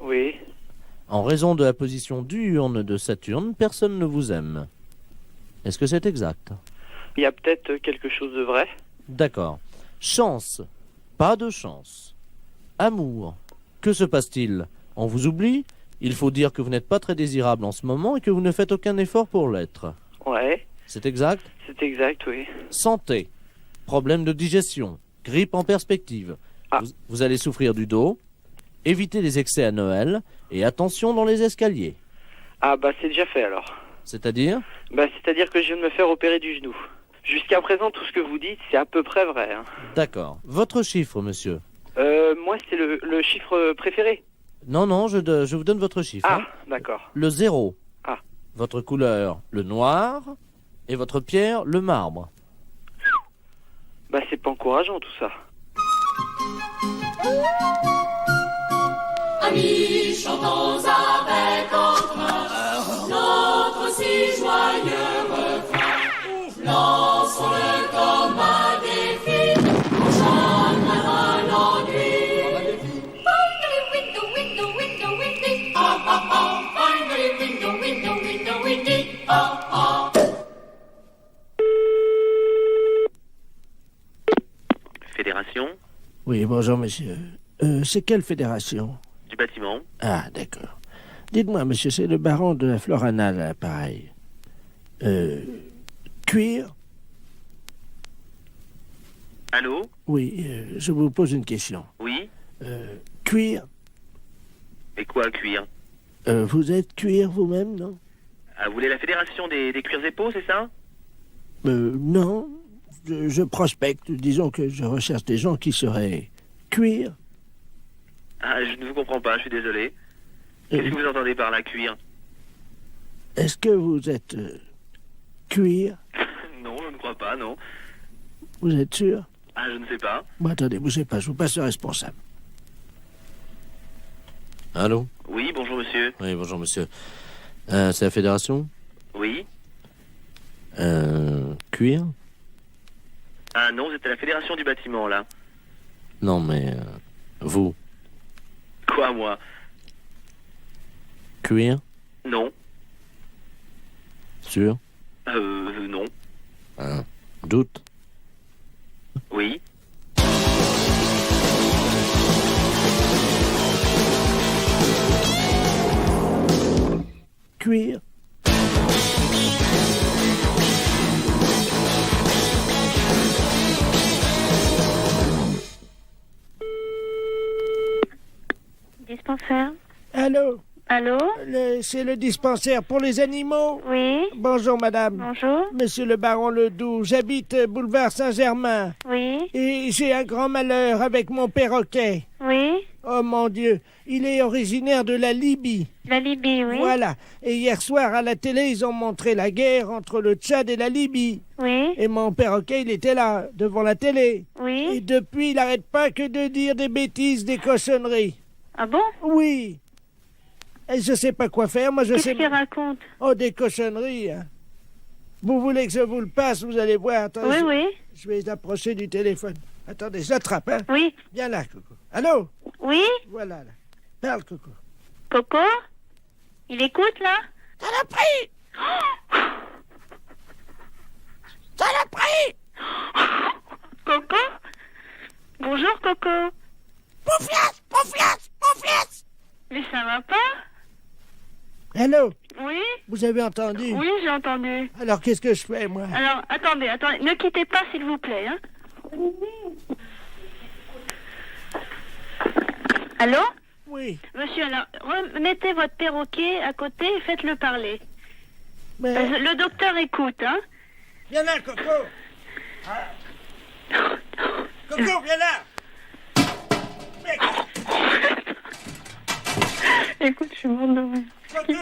Oui. En raison de la position diurne de Saturne, personne ne vous aime. Est-ce que c'est exact? Il y a peut-être quelque chose de vrai. D'accord. Chance. Pas de chance. Amour. Que se passe-t-il? On vous oublie? Il faut dire que vous n'êtes pas très désirable en ce moment et que vous ne faites aucun effort pour l'être. Ouais. C'est exact? C'est exact, oui. Santé. Problème de digestion. Grippe en perspective. Ah. Vous allez souffrir du dos. Évitez les excès à Noël. Et attention dans les escaliers. Ah bah c'est déjà fait alors. C'est-à-dire? Bah c'est-à-dire que je viens de me faire opérer du genou. Jusqu'à présent, tout ce que vous dites, c'est à peu près vrai. Hein. D'accord. Votre chiffre, monsieur? Moi, c'est le chiffre préféré. Non, je vous donne votre chiffre. Ah, hein. d'accord. Le 0. Ah. Votre couleur, le noir. Et votre pierre, le marbre. Bah, c'est pas encourageant, tout ça. Amis, chantons avec entrain notre si joyeux refrain. Lançons-le comme un défi, on chante malin l'ennui. Finally window, window, window, windy. Oh, oh, oh. Finally window, window, window, windy. Oh, oh. Fédération? Oui, bonjour, monsieur. C'est quelle fédération? Du bâtiment. Ah, d'accord. Dites-moi, monsieur, c'est le baron de la Floranale à l'appareil. Cuir? Allô? Oui, je vous pose une question. Oui? Cuir? Et quoi, cuir? Vous êtes cuir vous-même, non? Ah, vous voulez la fédération des cuirs et peaux, c'est ça? Non. Je prospecte. Disons que je recherche des gens qui seraient cuir. Ah, je ne vous comprends pas, je suis désolé. Qu'est-ce que vous entendez par là, cuir? Est-ce que vous êtes cuir? Non, je ne crois pas, non. Vous êtes sûr? Ah, je ne sais pas. Bon, attendez, bougez pas, je vous passe le responsable. Allô? Oui, bonjour monsieur. Oui, bonjour monsieur. C'est la fédération? Oui. Cuir? Ah non, c'était la fédération du bâtiment, là. Non, mais... vous? Quoi, moi? Cuir? Non. Sûr? Non. Doute? Oui. Cuir? dispensaire. Allô? Allô? C'est le dispensaire pour les animaux? Oui. Bonjour, madame. Bonjour. Monsieur le baron Ledoux, j'habite boulevard Saint-Germain. Oui. Et j'ai un grand malheur avec mon perroquet. Oui. Oh mon Dieu, il est originaire de la Libye. La Libye, oui. Voilà. Et hier soir, à la télé, ils ont montré la guerre entre le Tchad et la Libye. Oui. Et mon perroquet, il était là, devant la télé. Oui. Et depuis, il n'arrête pas que de dire des bêtises, des cochonneries. Ah bon? Oui. Et je sais pas quoi faire, moi je sais... Qu'est-ce qu'il raconte? Oh, des cochonneries, hein. Vous voulez que je vous le passe, vous allez voir. Attendez, Oui. Je vais l'approcher du téléphone. Attendez, je l'attrape, hein. Oui. Viens là, Coco. Allô? Oui. Voilà, là. Parle, Coco. Coco? Il écoute, là? Saloperie! Saloperie! Coco? Bonjour, Coco. Pouffiasse! Pouffiasse! Pouffiasse! Mais ça va pas? Allô? Oui. Vous avez entendu? Oui, j'ai entendu. Alors, qu'est-ce que je fais, moi? Alors, attendez. Ne quittez pas, s'il vous plaît, hein. Allô? Oui. Monsieur, alors, mettez votre perroquet à côté et faites-le parler. Mais... Le docteur écoute, hein. Viens là, Coco. Ah. Coco, viens là. Mec. Écoute, je suis morte de rire. Coco.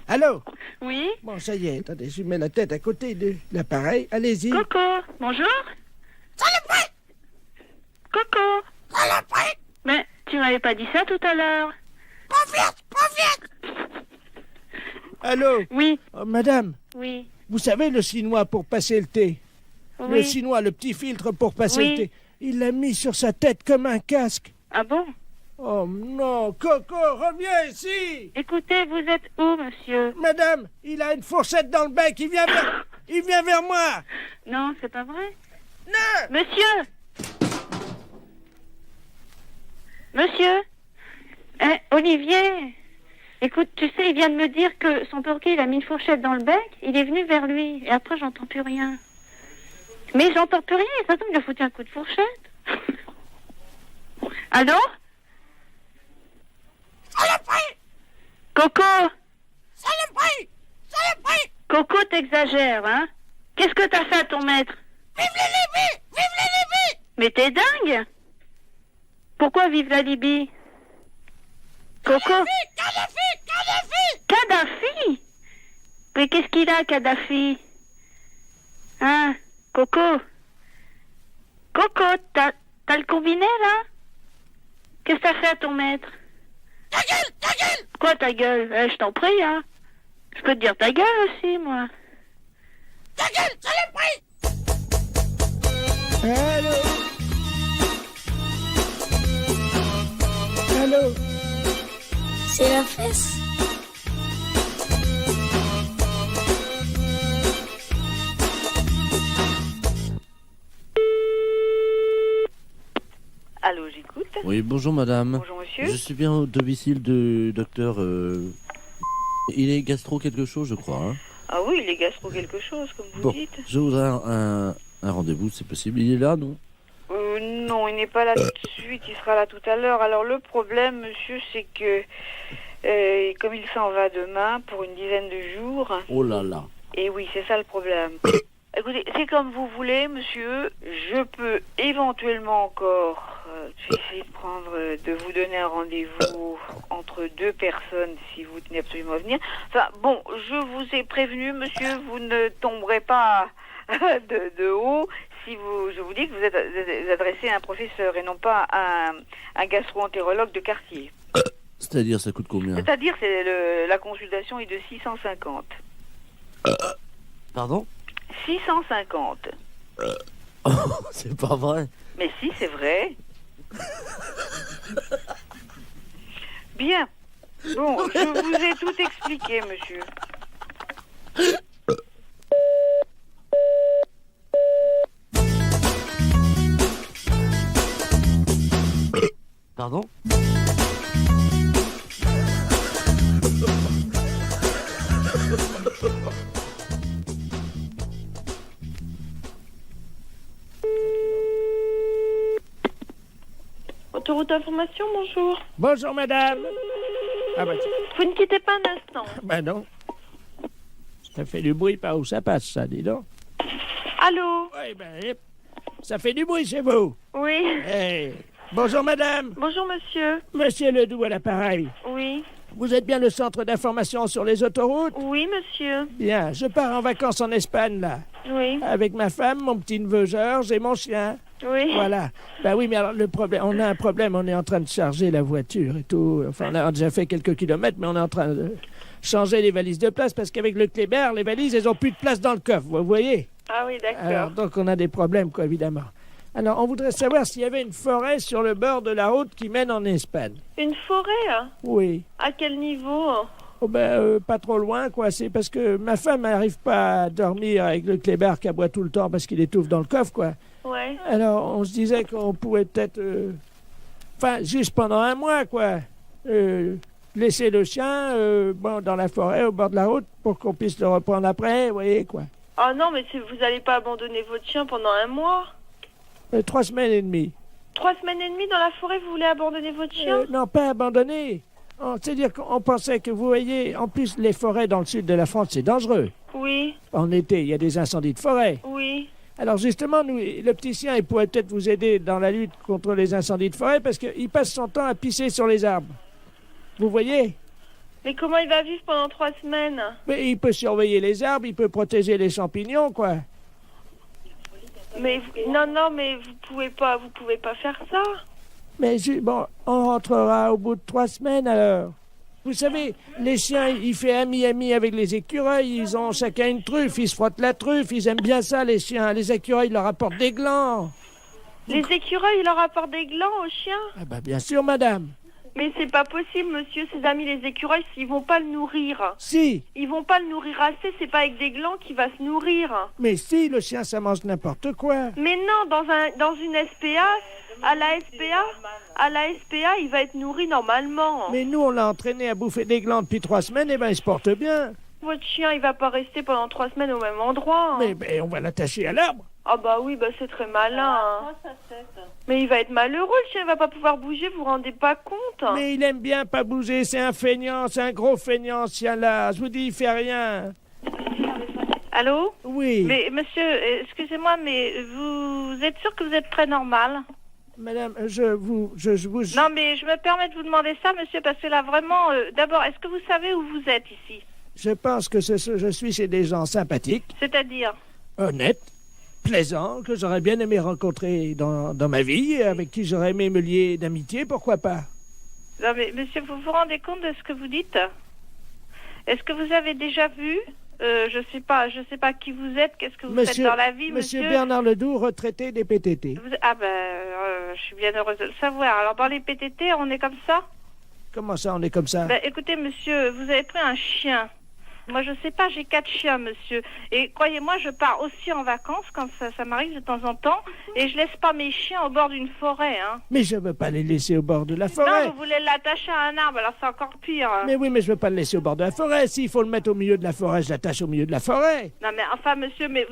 Allô? Oui? Bon, ça y est, attendez, je mets la tête à côté de l'appareil. Allez-y. Coco, bonjour? Saloperie! Coco! Saloperie! Mais tu m'avais pas dit ça tout à l'heure. Pas vite! Allô? Oui. Oh, madame? Oui. Vous savez le chinois pour passer le thé? Oui. Le chinois, le petit filtre pour passer Oui. le thé. Il l'a mis sur sa tête comme un casque. Ah bon? Oh non, Coco, reviens ici! Écoutez, vous êtes où, monsieur? Madame, il a une fourchette dans le bec, il vient vers moi! Non, c'est pas vrai. Non! Monsieur! Monsieur? Olivier? Écoute, tu sais, il vient de me dire que son perroquet, il a mis une fourchette dans le bec, il est venu vers lui, et après, j'entends plus rien. Mais j'entends plus rien, et ça tombe, il a foutu un coup de fourchette. Allô? Saloperie! Coco! Saloperie! Saloperie! Coco, t'exagères, hein? Qu'est-ce que t'as fait à ton maître? Vive la Libye! Vive la Libye! Mais t'es dingue! Pourquoi vive la Libye? Coco? Kadhafi! Mais qu'est-ce qu'il a, Kadhafi? Hein? Coco? Coco, t'as le combiné, là? Qu'est-ce que t'as fait à ton maître? Ta gueule! Ta gueule! Quoi, ta gueule? Je t'en prie, hein? Je peux te dire ta gueule aussi, moi. Ta gueule, saloperie! Allô? Allô? C'est la fesse. Allô, j'écoute. Oui, bonjour madame. Bonjour monsieur. Je suis bien au domicile du docteur... Il est gastro quelque chose, je crois. Hein. Ah oui, il est gastro quelque chose, comme vous Bon, dites. je voudrais un rendez-vous, c'est possible. Il est là, non? Non, il n'est pas là tout de suite, il sera là tout à l'heure. Alors le problème, monsieur, c'est que comme il s'en va demain pour une dizaine de jours... Oh là là. Et oui, c'est ça le problème. Écoutez, c'est comme vous voulez, monsieur. Je peux éventuellement encore essayer de vous donner un rendez-vous entre deux personnes si vous tenez absolument à venir. Enfin, bon, je vous ai prévenu, monsieur, vous ne tomberez pas de haut si je vous dis que vous êtes adressé à un professeur et non pas à un gastro-entérologue de quartier. C'est-à-dire, ça coûte combien? C'est-à-dire, la consultation est de 650. Pardon? 650. C'est pas vrai. Mais si, c'est vrai. Bien. Bon, je vous ai tout expliqué, monsieur. Pardon? Autoroute Information, bonjour. Bonjour, madame. Ah bah, Vous ne quittez pas un instant. bah non. Ça fait du bruit par où ça passe, ça, dis donc. Allô? Oui, ben, ça fait du bruit chez vous. Oui. Hey. Bonjour, madame. Bonjour, monsieur. Monsieur Ledoux à l'appareil. Oui. Vous êtes bien le centre d'information sur les autoroutes? Oui, monsieur. Bien, je pars en vacances en Espagne, là. Oui. Avec ma femme, mon petit-neveu Georges et mon chien. Oui. Voilà. Ben oui, mais alors le problème, on a un problème, on est en train de charger la voiture et tout. Enfin, on a déjà fait quelques kilomètres, mais on est en train de changer les valises de place parce qu'avec le Kléber, les valises, elles ont plus de place dans le coffre, vous voyez? Ah oui, d'accord. Alors, donc on a des problèmes, quoi, évidemment. Alors, on voudrait savoir s'il y avait une forêt sur le bord de la route qui mène en Espagne. Une forêt, hein? Oui. À quel niveau? Oh ben, pas trop loin, quoi. C'est parce que ma femme n'arrive pas à dormir avec le Kléber qui aboie tout le temps parce qu'il étouffe dans le coffre, quoi. Ouais. Alors, on se disait qu'on pouvait peut-être... Enfin, juste pendant un mois, quoi. Laisser le chien bon, dans la forêt, au bord de la route, pour qu'on puisse le reprendre après, vous voyez, quoi. Ah non, mais vous n'allez pas abandonner votre chien pendant un mois? 3 semaines et demie. 3 semaines et demie dans la forêt, vous voulez abandonner votre chien? Non, pas abandonner. C'est-à-dire qu'on pensait que, vous voyez, en plus, les forêts dans le sud de la France, c'est dangereux. Oui. En été, il y a des incendies de forêt. Oui. Alors justement, nous, le petit chien, il pourrait peut-être vous aider dans la lutte contre les incendies de forêt parce qu'il passe son temps à pisser sur les arbres. Vous voyez? Mais comment il va vivre pendant 3 semaines? Mais il peut surveiller les arbres, il peut protéger les champignons, quoi. Mais non, mais vous pouvez pas faire ça. Mais bon, on rentrera au bout de 3 semaines alors. Vous savez, les chiens, ils font ami avec les écureuils, ils ont chacun une truffe, ils se frottent la truffe, ils aiment bien ça, les chiens. Les écureuils leur apportent des glands. Les écureuils, ils leur apportent des glands aux chiens? Ah bah bien sûr, madame. Mais c'est pas possible, monsieur, ses amis les écureuils, ils vont pas le nourrir. Si. Ils vont pas le nourrir assez, c'est pas avec des glands qu'il va se nourrir. Mais si, le chien, ça mange n'importe quoi. Mais non, dans une SPA, à la SPA, il va être nourri normalement. Mais nous, on l'a entraîné à bouffer des glands depuis 3 semaines, et ben il se porte bien. Votre chien, il va pas rester pendant 3 semaines au même endroit. Mais on va l'attacher à l'arbre. Ah bah oui, bah c'est très malin. Hein. Mais il va être malheureux, le chien, il va pas pouvoir bouger, vous vous rendez pas compte? Mais il aime bien pas bouger, c'est un feignant, c'est un gros feignant, ce chien-là. Je vous dis, il fait rien. Allô? Oui. Mais monsieur, excusez-moi, mais vous êtes sûr que vous êtes très normal? Madame, je vous... Non, mais je me permets de vous demander ça, monsieur, parce que là, vraiment... D'abord, est-ce que vous savez où vous êtes ici? Je pense que je suis chez des gens sympathiques. C'est-à-dire? Honnêtes, plaisants, que j'aurais bien aimé rencontrer dans ma vie, avec qui j'aurais aimé me lier d'amitié, pourquoi pas? Non, mais monsieur, vous vous rendez compte de ce que vous dites? Est-ce que vous avez déjà vu... je sais pas qui vous êtes, qu'est-ce que vous faites dans la vie, monsieur? Monsieur Bernard Ledoux, retraité des PTT. Ah ben, je suis bien heureuse de le savoir. Alors, dans les PTT, on est comme ça? Comment ça, on est comme ça? Ben, écoutez, monsieur, vous avez pris un chien. Moi, je sais pas, j'ai 4 chiens, monsieur. Et croyez-moi, je pars aussi en vacances, quand ça m'arrive de temps en temps, et je laisse pas mes chiens au bord d'une forêt, hein. Mais je veux pas les laisser au bord de la forêt. Non, vous voulez l'attacher à un arbre, alors c'est encore pire. Mais oui, mais je veux pas le laisser au bord de la forêt. S'il faut le mettre au milieu de la forêt, je l'attache au milieu de la forêt. Non, mais enfin, monsieur, mais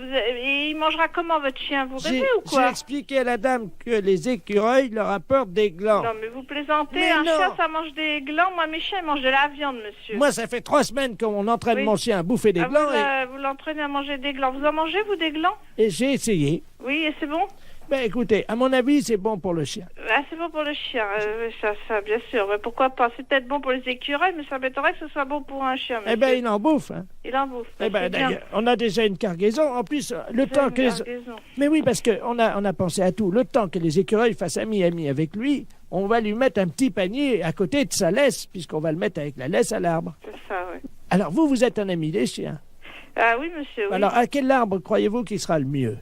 il mangera comment, votre chien? Vous rêvez ou quoi? J'ai expliqué à la dame que les écureuils leur apportent des glands. Non, mais vous plaisantez. Mais un non. chien, ça mange des glands. Moi, mes chiens, ils mangent de la viande, monsieur. Moi, ça fait 3 semaines qu'on entraîne Oui. mon chien à bouffer des glands. Vous l'entraînez à manger des glands. Vous en mangez, vous, des glands? Et j'ai essayé. Oui, et c'est bon? Ben écoutez, à mon avis, c'est bon pour le chien. Ah, c'est bon pour le chien, ça, bien sûr. Mais pourquoi pas? C'est peut-être bon pour les écureuils, mais ça m'étonnerait que ce soit bon pour un chien, monsieur. Eh ben, il en bouffe, hein. Il en bouffe. Eh ben, c'est bien. d'ailleurs, on a déjà une cargaison. En plus, le Déjà temps une que... cargaison. Mais oui, parce qu'on a pensé à tout. Le temps que les écureuils fassent ami avec lui, on va lui mettre un petit panier à côté de sa laisse, puisqu'on va le mettre avec la laisse à l'arbre. C'est ça, oui. Alors, vous êtes un ami des chiens. Ah oui, monsieur, oui. Alors, à quel arbre croyez-vous qu'il sera le mieux?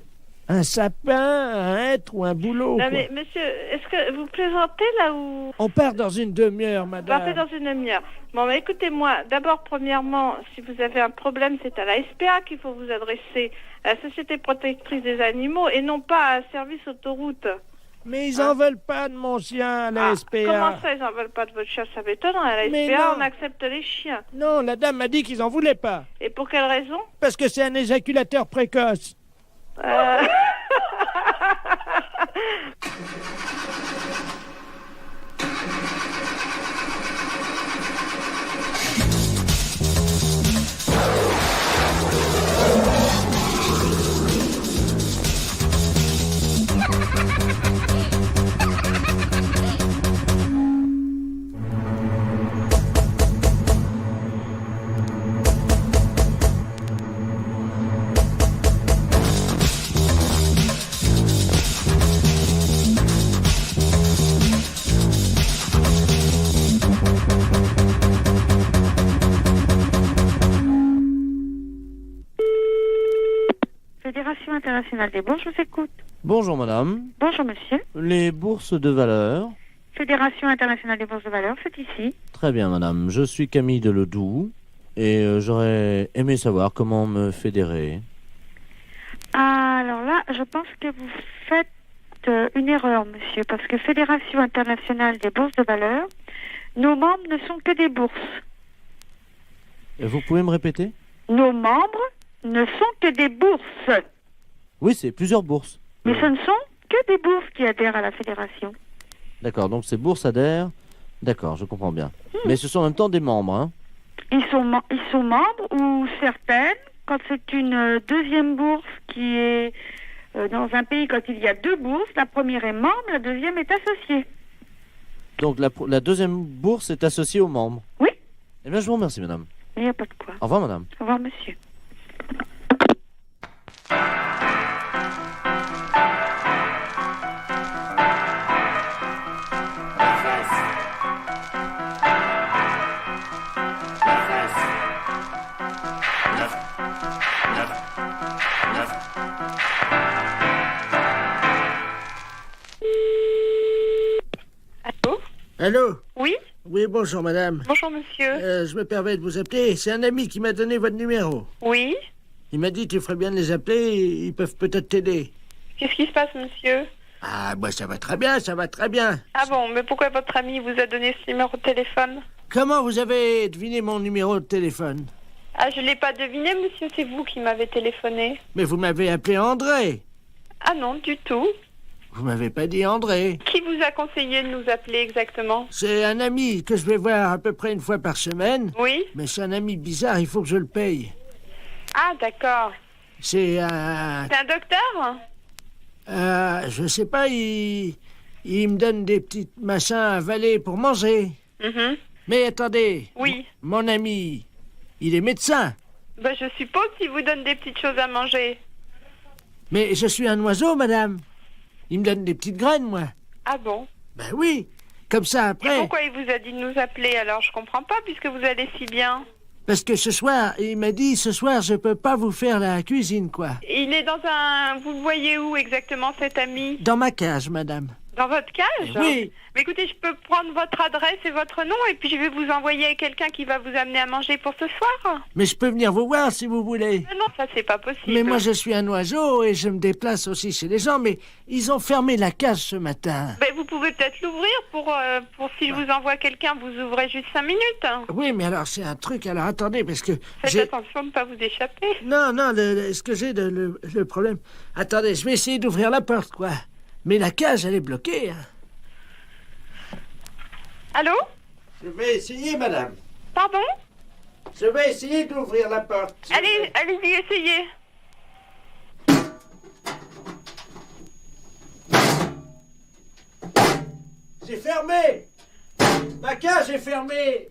Un sapin, un hêtre ou un bouleau? Non, quoi? mais monsieur, est-ce que vous plaisantez là ou... On part dans une demi-heure, madame. Partez dans une demi-heure. Bon, mais écoutez-moi, d'abord, premièrement, si vous avez un problème, c'est à la SPA qu'il faut vous adresser, à la Société Protectrice des Animaux, et non pas à Service Autoroute. Mais ils en veulent pas de mon chien, la SPA. Comment ça, ils en veulent pas de votre chien? Ça m'étonne. À la Mais SPA, non. on accepte les chiens. Non, la dame m'a dit qu'ils en voulaient pas. Et pour quelle raison? Parce que c'est un éjaculateur précoce. Fédération internationale des bourses, je vous écoute. Bonjour madame. Bonjour monsieur. Les bourses de valeur. Fédération internationale des bourses de valeur, c'est ici. Très bien madame. Je suis Camille Deledoux et j'aurais aimé savoir comment me fédérer. Alors là, je pense que vous faites une erreur, monsieur, parce que Fédération internationale des bourses de valeur, nos membres ne sont que des bourses. Vous pouvez me répéter? Nos membres ne sont que des bourses. Oui, c'est plusieurs bourses. Mais ce ne sont que des bourses qui adhèrent à la fédération. D'accord, donc ces bourses adhèrent. D'accord, je comprends bien. Mais ce sont en même temps des membres, hein? Ils sont membres ou certaines, quand c'est une deuxième bourse qui est dans un pays, quand il y a deux bourses, la première est membre, la deuxième est associée. Donc la deuxième bourse est associée aux membres? Oui. Eh bien, je vous remercie, madame. Il n'y a pas de quoi. Au revoir, madame. Au revoir, monsieur. Allô? Oui? Oui, bonjour madame. Bonjour monsieur. Je me permets de vous appeler. C'est un ami qui m'a donné votre numéro. Oui? Il m'a dit tu ferais bien de les appeler, ils peuvent peut-être t'aider. Qu'est-ce qui se passe monsieur? Ah, bah ça va très bien, ça va très bien. Ah bon, mais pourquoi votre ami vous a donné ce numéro de téléphone? Comment vous avez deviné mon numéro de téléphone? Ah, je l'ai pas deviné monsieur, c'est vous qui m'avez téléphoné. Mais vous m'avez appelé André. Ah non, du tout. Vous m'avez pas dit André. Qui vous a conseillé de nous appeler exactement? C'est un ami que je vais voir à peu près une fois par semaine. Oui? Mais c'est un ami bizarre, il faut que je le paye. Ah, d'accord. C'est un... C'est un docteur? Je sais pas, il me donne des petits machins à avaler pour manger. Mais attendez. Oui. Mon ami, il est médecin. Ben, je suppose qu'il vous donne des petites choses à manger. Mais je suis un oiseau, madame. Il me donne des petites graines, moi. Ah bon? Ben oui. Comme ça, après... Et pourquoi il vous a dit de nous appeler alors? Je comprends pas, puisque vous allez si bien. Parce que ce soir, il m'a dit, ce soir, je peux pas vous faire la cuisine, quoi. Il est dans un... Vous le voyez où exactement, cet ami? Dans ma cage, madame. Dans votre cage? Oui. Mais écoutez, je peux prendre votre adresse et votre nom, et puis je vais vous envoyer quelqu'un qui va vous amener à manger pour ce soir. Mais je peux venir vous voir si vous voulez. Mais non, ça c'est pas possible. Mais moi je suis un oiseau et je me déplace aussi chez les gens, mais ils ont fermé la cage ce matin. Ben, vous pouvez peut-être l'ouvrir pour si je vous envoie quelqu'un, vous ouvrez juste 5 minutes. Oui, mais alors c'est un truc, alors attendez, parce que... Faites attention de ne pas vous échapper. Non, ce que j'ai, le problème... Attendez, je vais essayer d'ouvrir la porte, quoi. Mais la cage, elle est bloquée, hein. Allô? Je vais essayer, madame. Pardon? Je vais essayer d'ouvrir la porte. Allez-y, essayez. C'est fermé. Ma cage est fermée.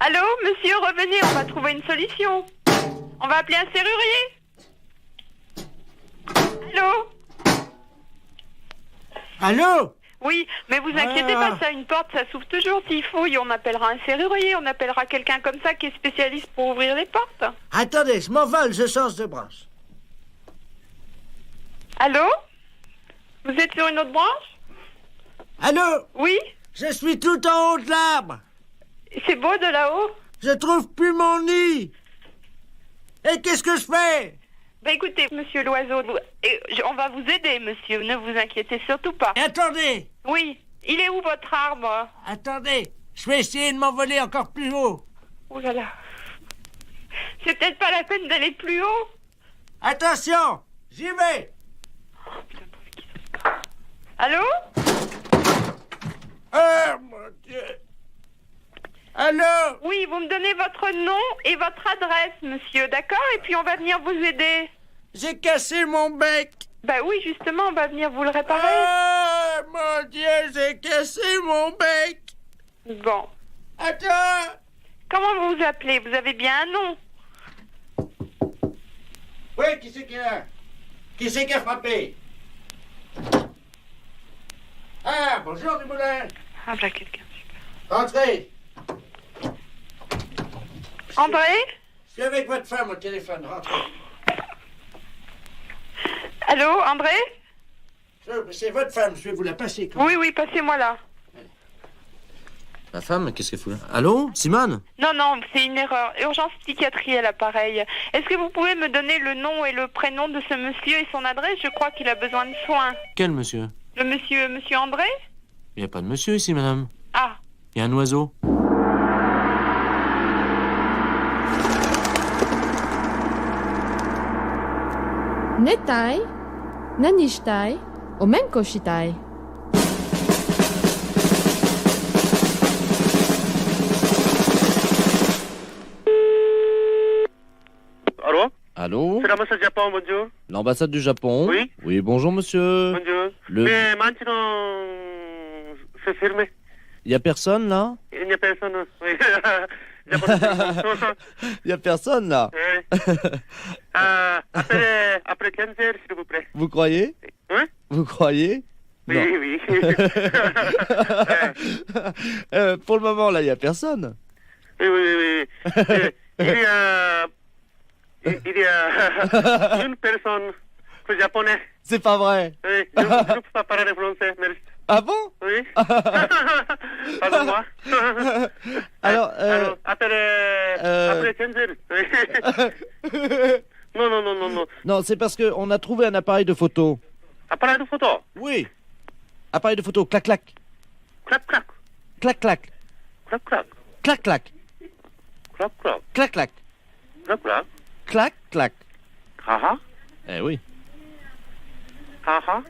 Allô, monsieur, revenez, on va trouver une solution. On va appeler un serrurier. Allô? Allô? Oui, mais vous inquiétez pas, ça, une porte, ça s'ouvre toujours. S'il faut, on appellera un serrurier, on appellera quelqu'un comme ça qui est spécialiste pour ouvrir les portes. Attendez, je m'envole, je change de branche. Allô? Vous êtes sur une autre branche? Allô? Oui? Je suis tout en haut de l'arbre. C'est beau de là-haut? Je trouve plus mon nid. Et qu'est-ce que je fais? Ben écoutez, monsieur l'oiseau, on va vous aider, monsieur, ne vous inquiétez surtout pas. Et attendez! Oui, il est où votre arbre? Attendez, je vais essayer de m'envoler encore plus haut. Oh là là. C'est peut-être pas la peine d'aller plus haut. Attention, j'y vais. Allô? Oh mon Dieu. Allô? Oui, vous me donnez votre nom et votre adresse, monsieur, d'accord? Et puis on va venir vous aider. J'ai cassé mon bec. Bah oui, justement, on va venir vous le réparer. Oh mon Dieu, j'ai cassé mon bec. Bon. Attends. Comment vous vous appelez? Vous avez bien un nom? Oui, qui c'est qui a? Qui c'est qui a frappé? Ah, bonjour Dumoulin. Ah, voilà quelqu'un. Entrez. André? Je suis avec votre femme au téléphone, rentrez. Allô, André? C'est votre femme, je vais vous la passer. Oui, oui, passez-moi là. Ma femme, qu'est-ce qu'elle fout là? Allô, Simone? Non, non, c'est une erreur. Urgence psychiatrie à l'appareil. Est-ce que vous pouvez me donner le nom et le prénom de ce monsieur et son adresse? Je crois qu'il a besoin de soins. Quel monsieur? Le monsieur André? Il n'y a pas de monsieur ici, madame. Ah. Il y a un oiseau. Netai, nanishtai, omenkoshitai. Allô? Allô? C'est l'ambassade du Japon, bonjour. L'ambassade du Japon? Oui. Oui, bonjour monsieur. Bonjour. Le- Mais maintenant, c'est fermé. Il n'y a personne là? Il n'y a personne. Oui. Il n'y a pas de téléphone. Il n'y a personne là? Oui. Après 15 heures, s'il vous plaît. Vous croyez? Hein? Vous croyez? Oui, Non. oui. Pour le moment là, il n'y a personne. Oui, oui, oui. Il y a une personne japonaise. C'est pas vrai. Oui, je ne peux pas parler français, merci. Ah bon? Oui. Pardon-moi. Alors, après 15 heures. Oui. Non, non, non, non, non. Non, c'est parce qu'on a trouvé un appareil de photo. Appareil de photo? Oui. Appareil de photo, clac clac. Clac, clac. Clac clac. Clac, clac. Clac clac. Clac, clac. Clac clac. Clac, clac. Clac clac. Ah ah. Eh oui. Ah ah.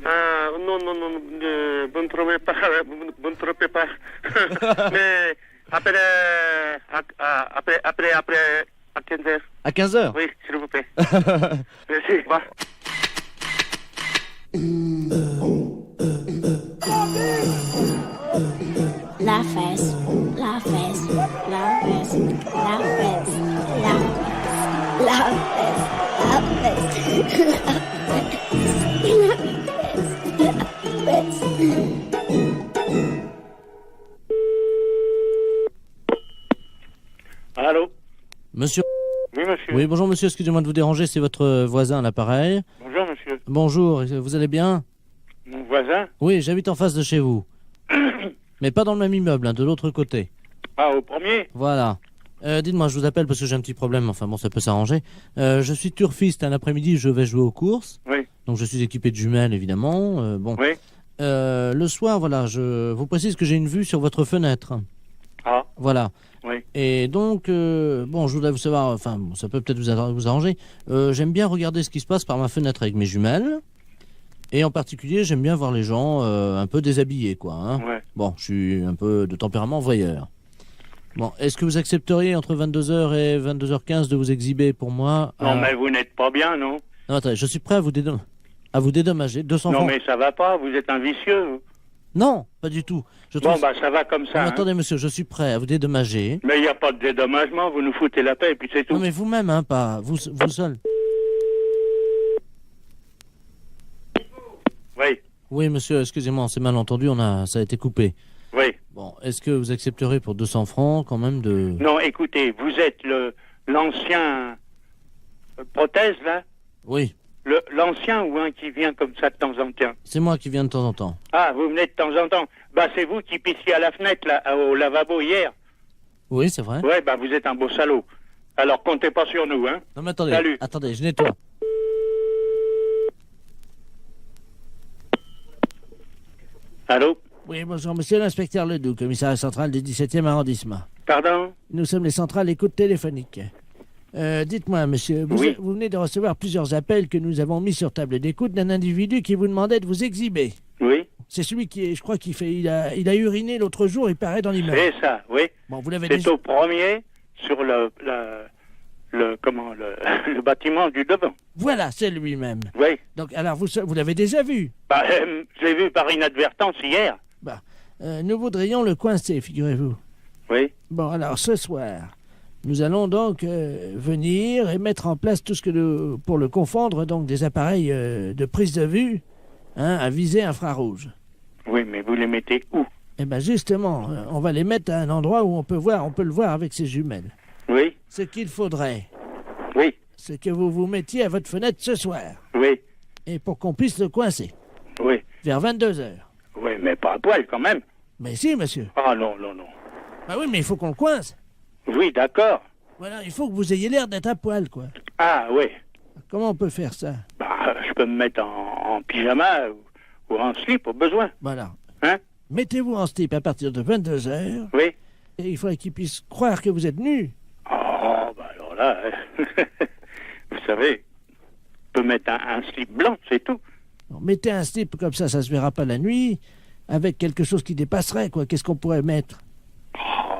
Non, non, non, vous ne trompez pas, vous ne trompez pas. Mais après, à 15 heures. À 15 heures? Oui, s'il vous plaît. Merci, au revoir. La fesse, la fesse, la fesse, la fesse, la fesse, la fesse, la fesse. Allô? Monsieur? Oui, monsieur. Oui, bonjour monsieur, excusez-moi de vous déranger, c'est votre voisin à l'appareil. Bonjour, monsieur. Bonjour, vous allez bien? Mon voisin? Oui, j'habite en face de chez vous. Mais pas dans le même immeuble, hein, de l'autre côté. Ah, au premier? Voilà. Dites-moi, je vous appelle parce que j'ai un petit problème, enfin bon, ça peut s'arranger. Je suis turfiste, un après-midi, je vais jouer aux courses. Oui. Donc je suis équipé de jumelles, évidemment. Bon. Oui. Le soir, voilà, je vous précise que j'ai une vue sur votre fenêtre. Ah. Voilà. Oui. Et donc, bon, je voudrais vous savoir, enfin, bon, ça peut peut-être vous arranger. J'aime bien regarder ce qui se passe par ma fenêtre avec mes jumelles. Et en particulier, j'aime bien voir les gens un peu déshabillés, quoi. Hein. Ouais. Bon, je suis un peu de tempérament voyeur. Bon, est-ce que vous accepteriez entre 22h et 22h15 de vous exhiber pour moi? Non, mais vous n'êtes pas bien, non? Non, attendez, je suis prêt à vous dédommager. 200 Non, francs. mais ça va pas, vous êtes un vicieux. Vous. Non, pas du tout. Bon, bah ça va comme ça. Non, Hein. attendez, monsieur, je suis prêt à vous dédommager. Mais il n'y a pas de dédommagement, vous nous foutez la paix et puis c'est tout. Non, mais vous-même, hein, pas vous seul. Oui, Oui, monsieur, excusez-moi, c'est mal entendu, ça a été coupé. oui. Bon, est-ce que vous accepterez pour 200 francs quand même de... Non, écoutez, vous êtes l'ancien prothèse, là? Oui, L'ancien ou un qui vient comme ça de temps en temps? c'est moi qui viens de temps en temps. Ah, vous venez de temps en temps. Bah, c'est vous qui pissiez à la fenêtre, là, au lavabo hier. Oui, c'est vrai. Ouais, bah, vous êtes un beau salaud. Alors, comptez pas sur nous, hein. Non, mais attendez, Salut. attendez, je nettoie. Allô? Oui, bonjour, monsieur l'inspecteur Ledoux, commissariat central du 17e arrondissement. Pardon? Nous sommes les centrales écoute téléphonique. Dites-moi, monsieur, vous venez de recevoir plusieurs appels que nous avons mis sur table d'écoute d'un individu qui vous demandait de vous exhiber. Oui. C'est celui qui, je crois il a uriné l'autre jour, il paraît dans l'immeuble. C'est ça, oui. Bon, vous l'avez C'est déjà... au premier, sur le bâtiment du devant. Voilà, c'est lui-même. Oui. Donc, alors, vous l'avez déjà vu? Bah, je l'ai vu par inadvertance hier. Bah, nous voudrions le coincer, figurez-vous. Oui. Bon, alors, ce soir, nous allons donc venir et mettre en place tout ce que pour le confondre, donc des appareils de prise de vue, hein, à visée infrarouge. Oui, mais vous les mettez où? Eh bien, justement, on va les mettre à un endroit où on peut le voir avec ses jumelles. Oui. Ce qu'il faudrait, Oui. c'est que vous vous mettiez à votre fenêtre ce soir. Oui. Et pour qu'on puisse le coincer. Oui. Vers 22h. Oui, mais pas à poil quand même. Mais si, monsieur. Ah non, non, non. Bah oui, mais il faut qu'on le coince. Oui, d'accord. Voilà, il faut que vous ayez l'air d'être à poil, quoi. Ah oui. Comment on peut faire ça? Bah, je peux me mettre en pyjama ou en slip au besoin. Voilà. Hein? Mettez-vous en slip à partir de 22h. Oui. Et il faudrait qu'ils puissent croire que vous êtes nu. Oh, bah alors là, vous savez, je peux mettre un slip blanc, c'est tout. Alors, mettez un slip comme ça se verra pas la nuit, avec quelque chose qui dépasserait, quoi. Qu'est-ce qu'on pourrait mettre? Oh,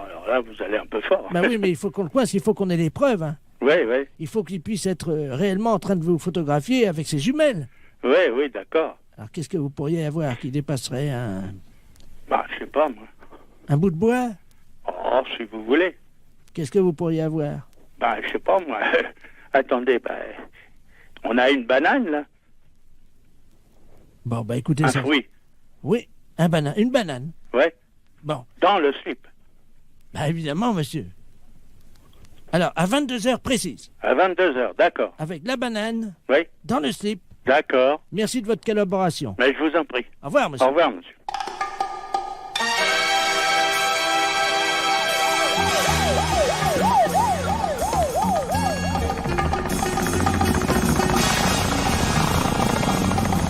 alors là, vous allez un peu fort. Bah oui, mais il faut qu'on le coince, il faut qu'on ait les preuves, hein. Oui, oui. Il faut qu'il puisse être réellement en train de vous photographier avec ses jumelles. Oui, oui, d'accord. Alors qu'est-ce que vous pourriez avoir qui dépasserait un... Bah, je sais pas, moi. Un bout de bois? Oh, si vous voulez. Qu'est-ce que vous pourriez avoir? Bah, je sais pas, moi. Attendez, bah, on a une banane, là. Bon, bah écoutez ça. Oui. Oui, une banane. Ouais. Bon. Dans le slip. Bah évidemment, monsieur. Alors, à 22h précises. À 22h, d'accord. Avec la banane. Oui. Dans le slip. D'accord. Merci de votre collaboration. Mais je vous en prie. Au revoir, monsieur. Au revoir, monsieur.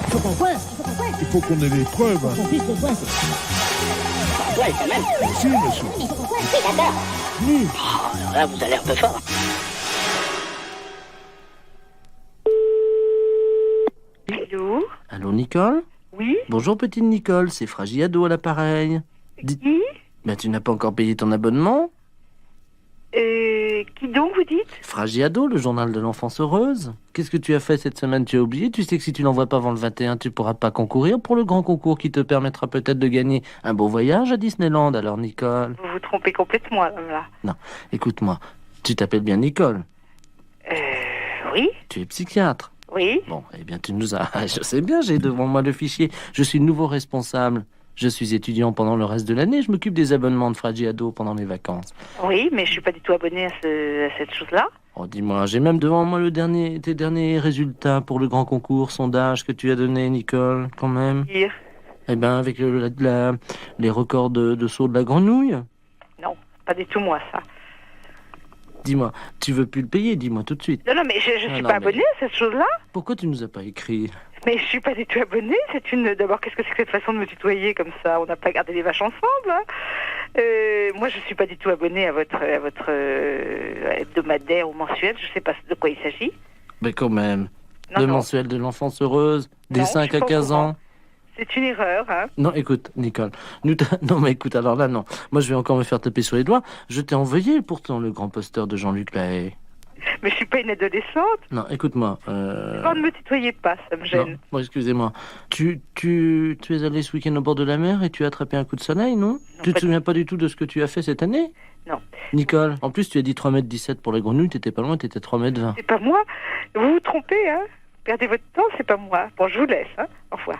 Il faut qu'on coince. Il faut qu'on ait les preuves. Qu'on puisse le coincer. Ouais, quand même. Si, monsieur. Il faut qu'on coince. Oui, d'accord. Nu. Oh, alors là, vous allez un peu fort. Allô? Allô, Nicole? Oui? Bonjour, petite Nicole, c'est Fragiado à l'appareil. Qui? Ben, tu n'as pas encore payé ton abonnement? Qui donc, vous dites? Fragiado, le journal de l'enfance heureuse. Qu'est-ce que tu as fait cette semaine? Tu as oublié? Tu sais que si tu l'envoies pas avant le 21, tu pourras pas concourir pour le grand concours qui te permettra peut-être de gagner un beau voyage à Disneyland. Alors, Nicole? Vous vous trompez complètement, là. Non, écoute-moi. Tu t'appelles bien Nicole? Oui? Tu es psychiatre? Oui? Bon, eh bien, tu nous as... Je sais bien, j'ai devant moi le fichier. Je suis nouveau responsable. Je suis étudiant pendant le reste de l'année. Je m'occupe des abonnements de Fragiado pendant les vacances. Oui, mais je suis pas du tout abonné à cette chose-là. Oh, dis-moi, j'ai même devant moi tes derniers résultats pour le grand concours sondage que tu as donné, Nicole, quand même. Dire? Eh bien, avec les records de saut de la grenouille. Non, pas du tout moi, ça. Dis-moi, tu veux plus le payer? Dis-moi tout de suite. Non, mais je suis pas abonné à cette chose-là. Pourquoi tu nous as pas écrit? Mais je suis pas du tout abonnée. C'est une... D'abord, qu'est-ce que c'est que cette façon de me tutoyer comme ça? On n'a pas gardé les vaches ensemble, hein. Moi, je suis pas du tout abonnée à votre hebdomadaire ou mensuel. Je sais pas de quoi il s'agit. Mais quand même. Non, le non. mensuel de l'enfance heureuse, des Non, 5 je suis à pas au 15 courant. ans. C'est une erreur, hein. Non, écoute, Nicole. Non, mais écoute, alors là, non. Moi, je vais encore me faire taper sur les doigts. Je t'ai envoyé pourtant le grand poster de Jean-Luc Lahaye. Mais je suis pas une adolescente. Non, écoute-moi. Quand ne me tutoyez pas, ça me gêne. Non, bon, excusez-moi. Tu es allé ce week-end au bord de la mer et tu as attrapé un coup de soleil, non? Tu te souviens pas du tout de ce que tu as fait cette année? Non. Nicole, en plus, tu as dit 3,17 m pour la grenouille, t'étais pas loin, t'étais 3,20 m. C'est pas moi. Vous vous trompez, hein. Perdez votre temps, c'est pas moi. Bon, je vous laisse, hein. Au revoir.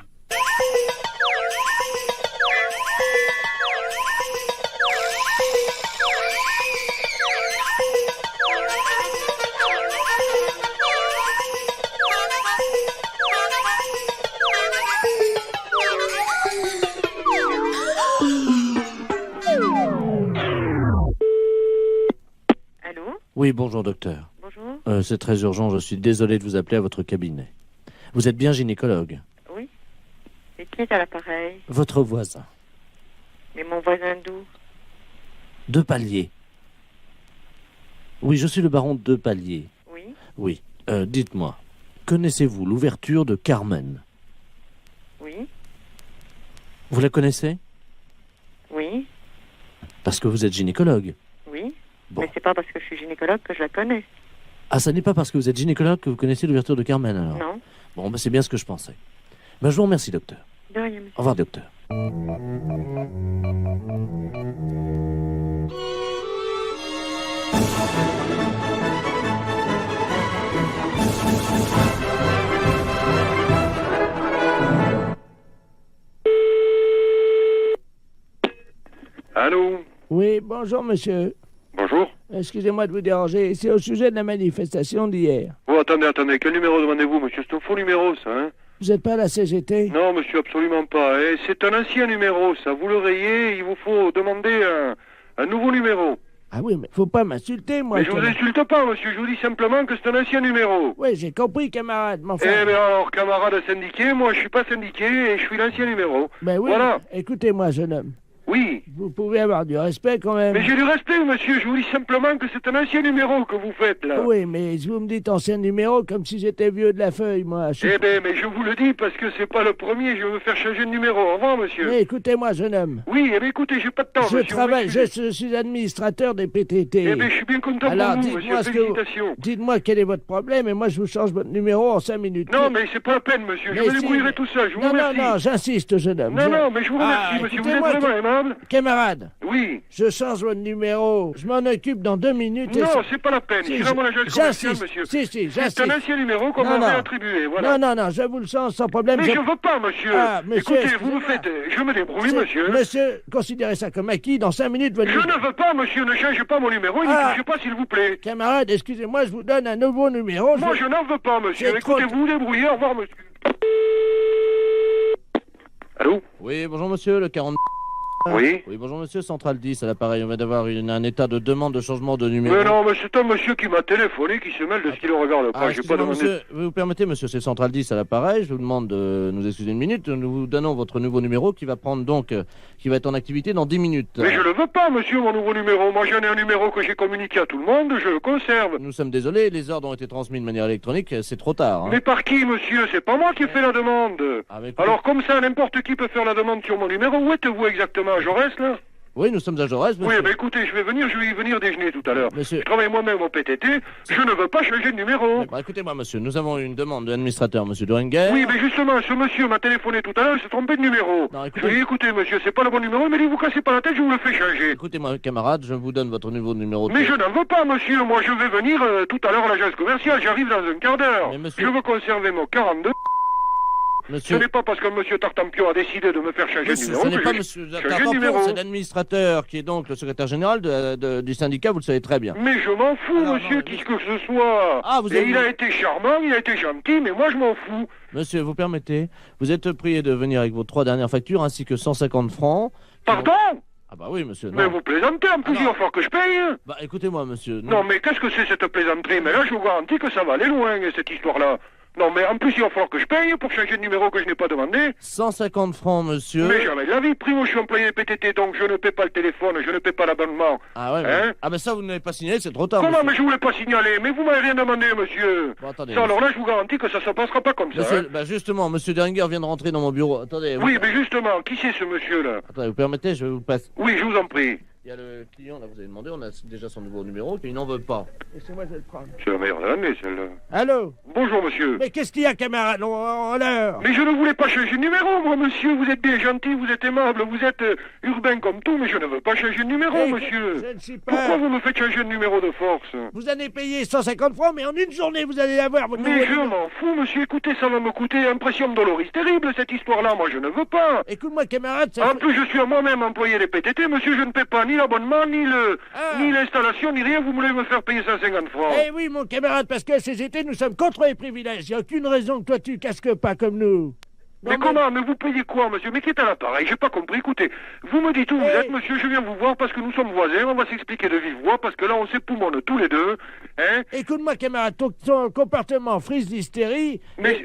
Allô? Oui, bonjour, docteur. Bonjour. C'est très urgent, je suis désolé de vous appeler à votre cabinet. Vous êtes bien gynécologue? Oui. Et qui est à l'appareil? Votre voisin. Mais mon voisin d'où? De Palier. Oui, je suis le baron de Palier. Oui. Oui. Dites-moi, connaissez-vous l'ouverture de Carmen? Oui. Vous la connaissez? Oui. Parce que vous êtes gynécologue. Oui. Bon. Mais c'est pas parce que je suis gynécologue que je la connais. Ah, ça n'est pas parce que vous êtes gynécologue que vous connaissez l'ouverture de Carmen, alors? Non. Bon, c'est bien ce que je pensais. Je vous remercie, docteur. De rien, monsieur. Au revoir, docteur. Allô? Oui, bonjour, monsieur. Bonjour. Excusez-moi de vous déranger. C'est au sujet de la manifestation d'hier. Oh, attendez. Quel numéro demandez-vous, monsieur? C'est un faux numéro, ça, hein? Vous n'êtes pas à la CGT? Non, monsieur, absolument pas. C'est un ancien numéro, ça. Vous le rayez, il vous faut demander un nouveau numéro. Ah oui, mais faut pas m'insulter, moi. Mais je vous insulte pas, monsieur. Je vous dis simplement que c'est un ancien numéro. Oui, j'ai compris, camarade. Mais enfin... Eh bien alors, camarade syndiqué, moi je suis pas syndiqué et je suis l'ancien numéro. Ben oui, voilà. Écoutez-moi, jeune homme. Oui. Vous pouvez avoir du respect quand même. Mais j'ai du respect, monsieur. Je vous dis simplement que c'est un ancien numéro que vous faites, là. Oui, mais vous me dites ancien numéro comme si j'étais vieux de la feuille, moi. Eh ben, mais je vous le dis parce que c'est pas le premier. Je veux faire changer de numéro. Au revoir, monsieur. Mais écoutez-moi, jeune homme. Oui, eh bien, écoutez, j'ai pas de temps, je monsieur. Travaille, je suis administrateur des PTT. Eh bien, je suis bien content alors, pour vous, monsieur. Félicitations. Dites-moi quel est votre problème et moi je vous change votre numéro en 5 minutes. Non, mais c'est pas la peine, monsieur. Je me débrouillerai tout seul. Je vous remercie. Non, j'insiste, jeune homme. Non, mais je vous remercie, monsieur. Vous êtes vraiment aimable. Camarade. Oui. Je change votre numéro. Je m'en occupe dans 2 minutes. Non, c'est pas la peine. J'irai à mon agence commerciale, monsieur. Si, c'est un ancien numéro qu'on m'avait attribué, voilà. Non, je vous le change sans problème. Mais je veux pas, monsieur. Monsieur. Écoutez, vous me faites... Je me débrouille, monsieur. Monsieur, considérez ça comme acquis. Dans 5 minutes, votre Je ne veux pas, monsieur. Ne changez pas mon numéro et ne touchez pas, s'il vous plaît. Camarade, excusez-moi, je vous donne un nouveau numéro. Moi, je n'en veux pas, monsieur. Écoutez, vous débrouillez. Au revoir, monsieur. Allô? Oui, bonjour, monsieur, le 40... Oui. Oui, bonjour monsieur, Central 10 à l'appareil. On vient d'avoir un état de demande de changement de numéro. Mais non, mais c'est un monsieur qui m'a téléphoné, qui se mêle de ce qu'il ne regarde pas. J'ai pas demandé. Monsieur, vous permettez, monsieur, c'est Central 10 à l'appareil. Je vous demande de nous excuser une minute. Nous vous donnons votre nouveau numéro qui va prendre donc, qui va être en activité dans 10 minutes. Mais je le veux pas, monsieur, mon nouveau numéro. Moi, j'en ai un numéro que j'ai communiqué à tout le monde, je le conserve. Nous sommes désolés, les ordres ont été transmis de manière électronique, c'est trop tard. Hein. Mais par qui, monsieur? C'est pas moi qui ai fait la demande. Alors, comme ça, n'importe qui peut faire la demande sur mon numéro. Où êtes-vous exactement, à Jaurès, là? Oui, nous sommes à Jaurès, monsieur. Oui, ben écoutez, je vais y venir déjeuner tout à l'heure. Monsieur... Je travaille moi-même au PTT, je ne veux pas changer de numéro. Écoutez-moi, monsieur, nous avons une demande de l'administrateur, monsieur Duringer. Oui, mais justement, ce monsieur m'a téléphoné tout à l'heure, il s'est trompé de numéro. Non, écoutez... Je lui ai dit, écoutez, monsieur, c'est pas le bon numéro, il m'a dit, vous cassez pas la tête, je vous le fais changer. Écoutez-moi, camarade, je vous donne votre nouveau numéro. Mais je n'en veux pas, monsieur, moi je vais venir tout à l'heure à l'agence commerciale, j'arrive dans un quart d'heure. Monsieur... Je veux conserver mon 42... Monsieur... Ce n'est pas parce que monsieur Tartampion a décidé de me faire changer de numéro. Ce n'est pas monsieur Tartampion, c'est l'administrateur qui est donc le secrétaire général du syndicat, vous le savez très bien. Mais je m'en fous, monsieur, qui que ce soit. Il a été charmant, il a été gentil, mais moi je m'en fous. Monsieur, vous permettez, vous êtes prié de venir avec vos 3 dernières factures ainsi que 150 francs. Pardon? Ah bah oui, monsieur. Non. Mais vous plaisantez, en plus il va falloir que je paye. Bah écoutez-moi, monsieur. Non, mais qu'est-ce que c'est cette plaisanterie? Mais là, je vous garantis que ça va aller loin, cette histoire-là. Non, mais en plus, il va falloir que je paye pour changer de numéro que je n'ai pas demandé. 150 francs, monsieur. Mais jamais de la vie. Primo, je suis employé PTT, donc je ne paie pas le téléphone, je ne paie pas l'abonnement. Ah ouais, hein? Ah ben ça, vous ne l'avez pas signalé, c'est trop tard. Comment, monsieur. mais je voulais pas signaler? Mais vous m'avez rien demandé, monsieur. Bon, attendez. Ça, alors là, je vous garantis que ça se passera pas comme ça. Monsieur, hein? bah justement, monsieur Deringer vient de rentrer dans mon bureau. Attendez. Oui, mais justement, qui c'est ce monsieur-là? Attendez, vous permettez, je vous le passe. Oui, je vous en prie. Il y a le client, là, vous avez demandé, on a déjà son nouveau numéro, puis il n'en veut pas. Laissez-moi, je vais le prendre. C'est la meilleure de l'année, celle-là. Allô? Bonjour, monsieur. Mais qu'est-ce qu'il y a, camarade? En l'heure. Mais je ne voulais pas changer de numéro, moi, monsieur. Vous êtes bien gentil, vous êtes aimable, vous êtes urbain comme tout, mais je ne veux pas changer de numéro, monsieur. Je ne suis pas... Pourquoi vous me faites changer de numéro de force? Vous allez payer 150 francs, mais en une journée, vous allez avoir votre Mais je m'en fous, monsieur. Écoutez, ça va me coûter impression doloris terrible, cette histoire-là. Moi, je ne veux pas. Écoute-moi, camarade, En plus, je suis à moi-même employé des PTT, monsieur. Je ne paie pas ni l'abonnement, ni l'installation, ni rien. Vous voulez me faire payer 150 francs. Eh oui, mon camarade, parce qu'à CGT, nous sommes contre les privilèges. Il n'y a aucune raison que toi, tu casques pas comme nous. Mais comment? Mais vous payez quoi, monsieur? Mais qui est à l'appareil? J'ai pas compris. Écoutez, vous me dites où vous êtes, monsieur. Je viens vous voir parce que nous sommes voisins. On va s'expliquer de vive voix parce que là, on s'époumonne tous les deux. Hein? Écoute-moi, camarade, ton comportement frise d'hystérie. Mais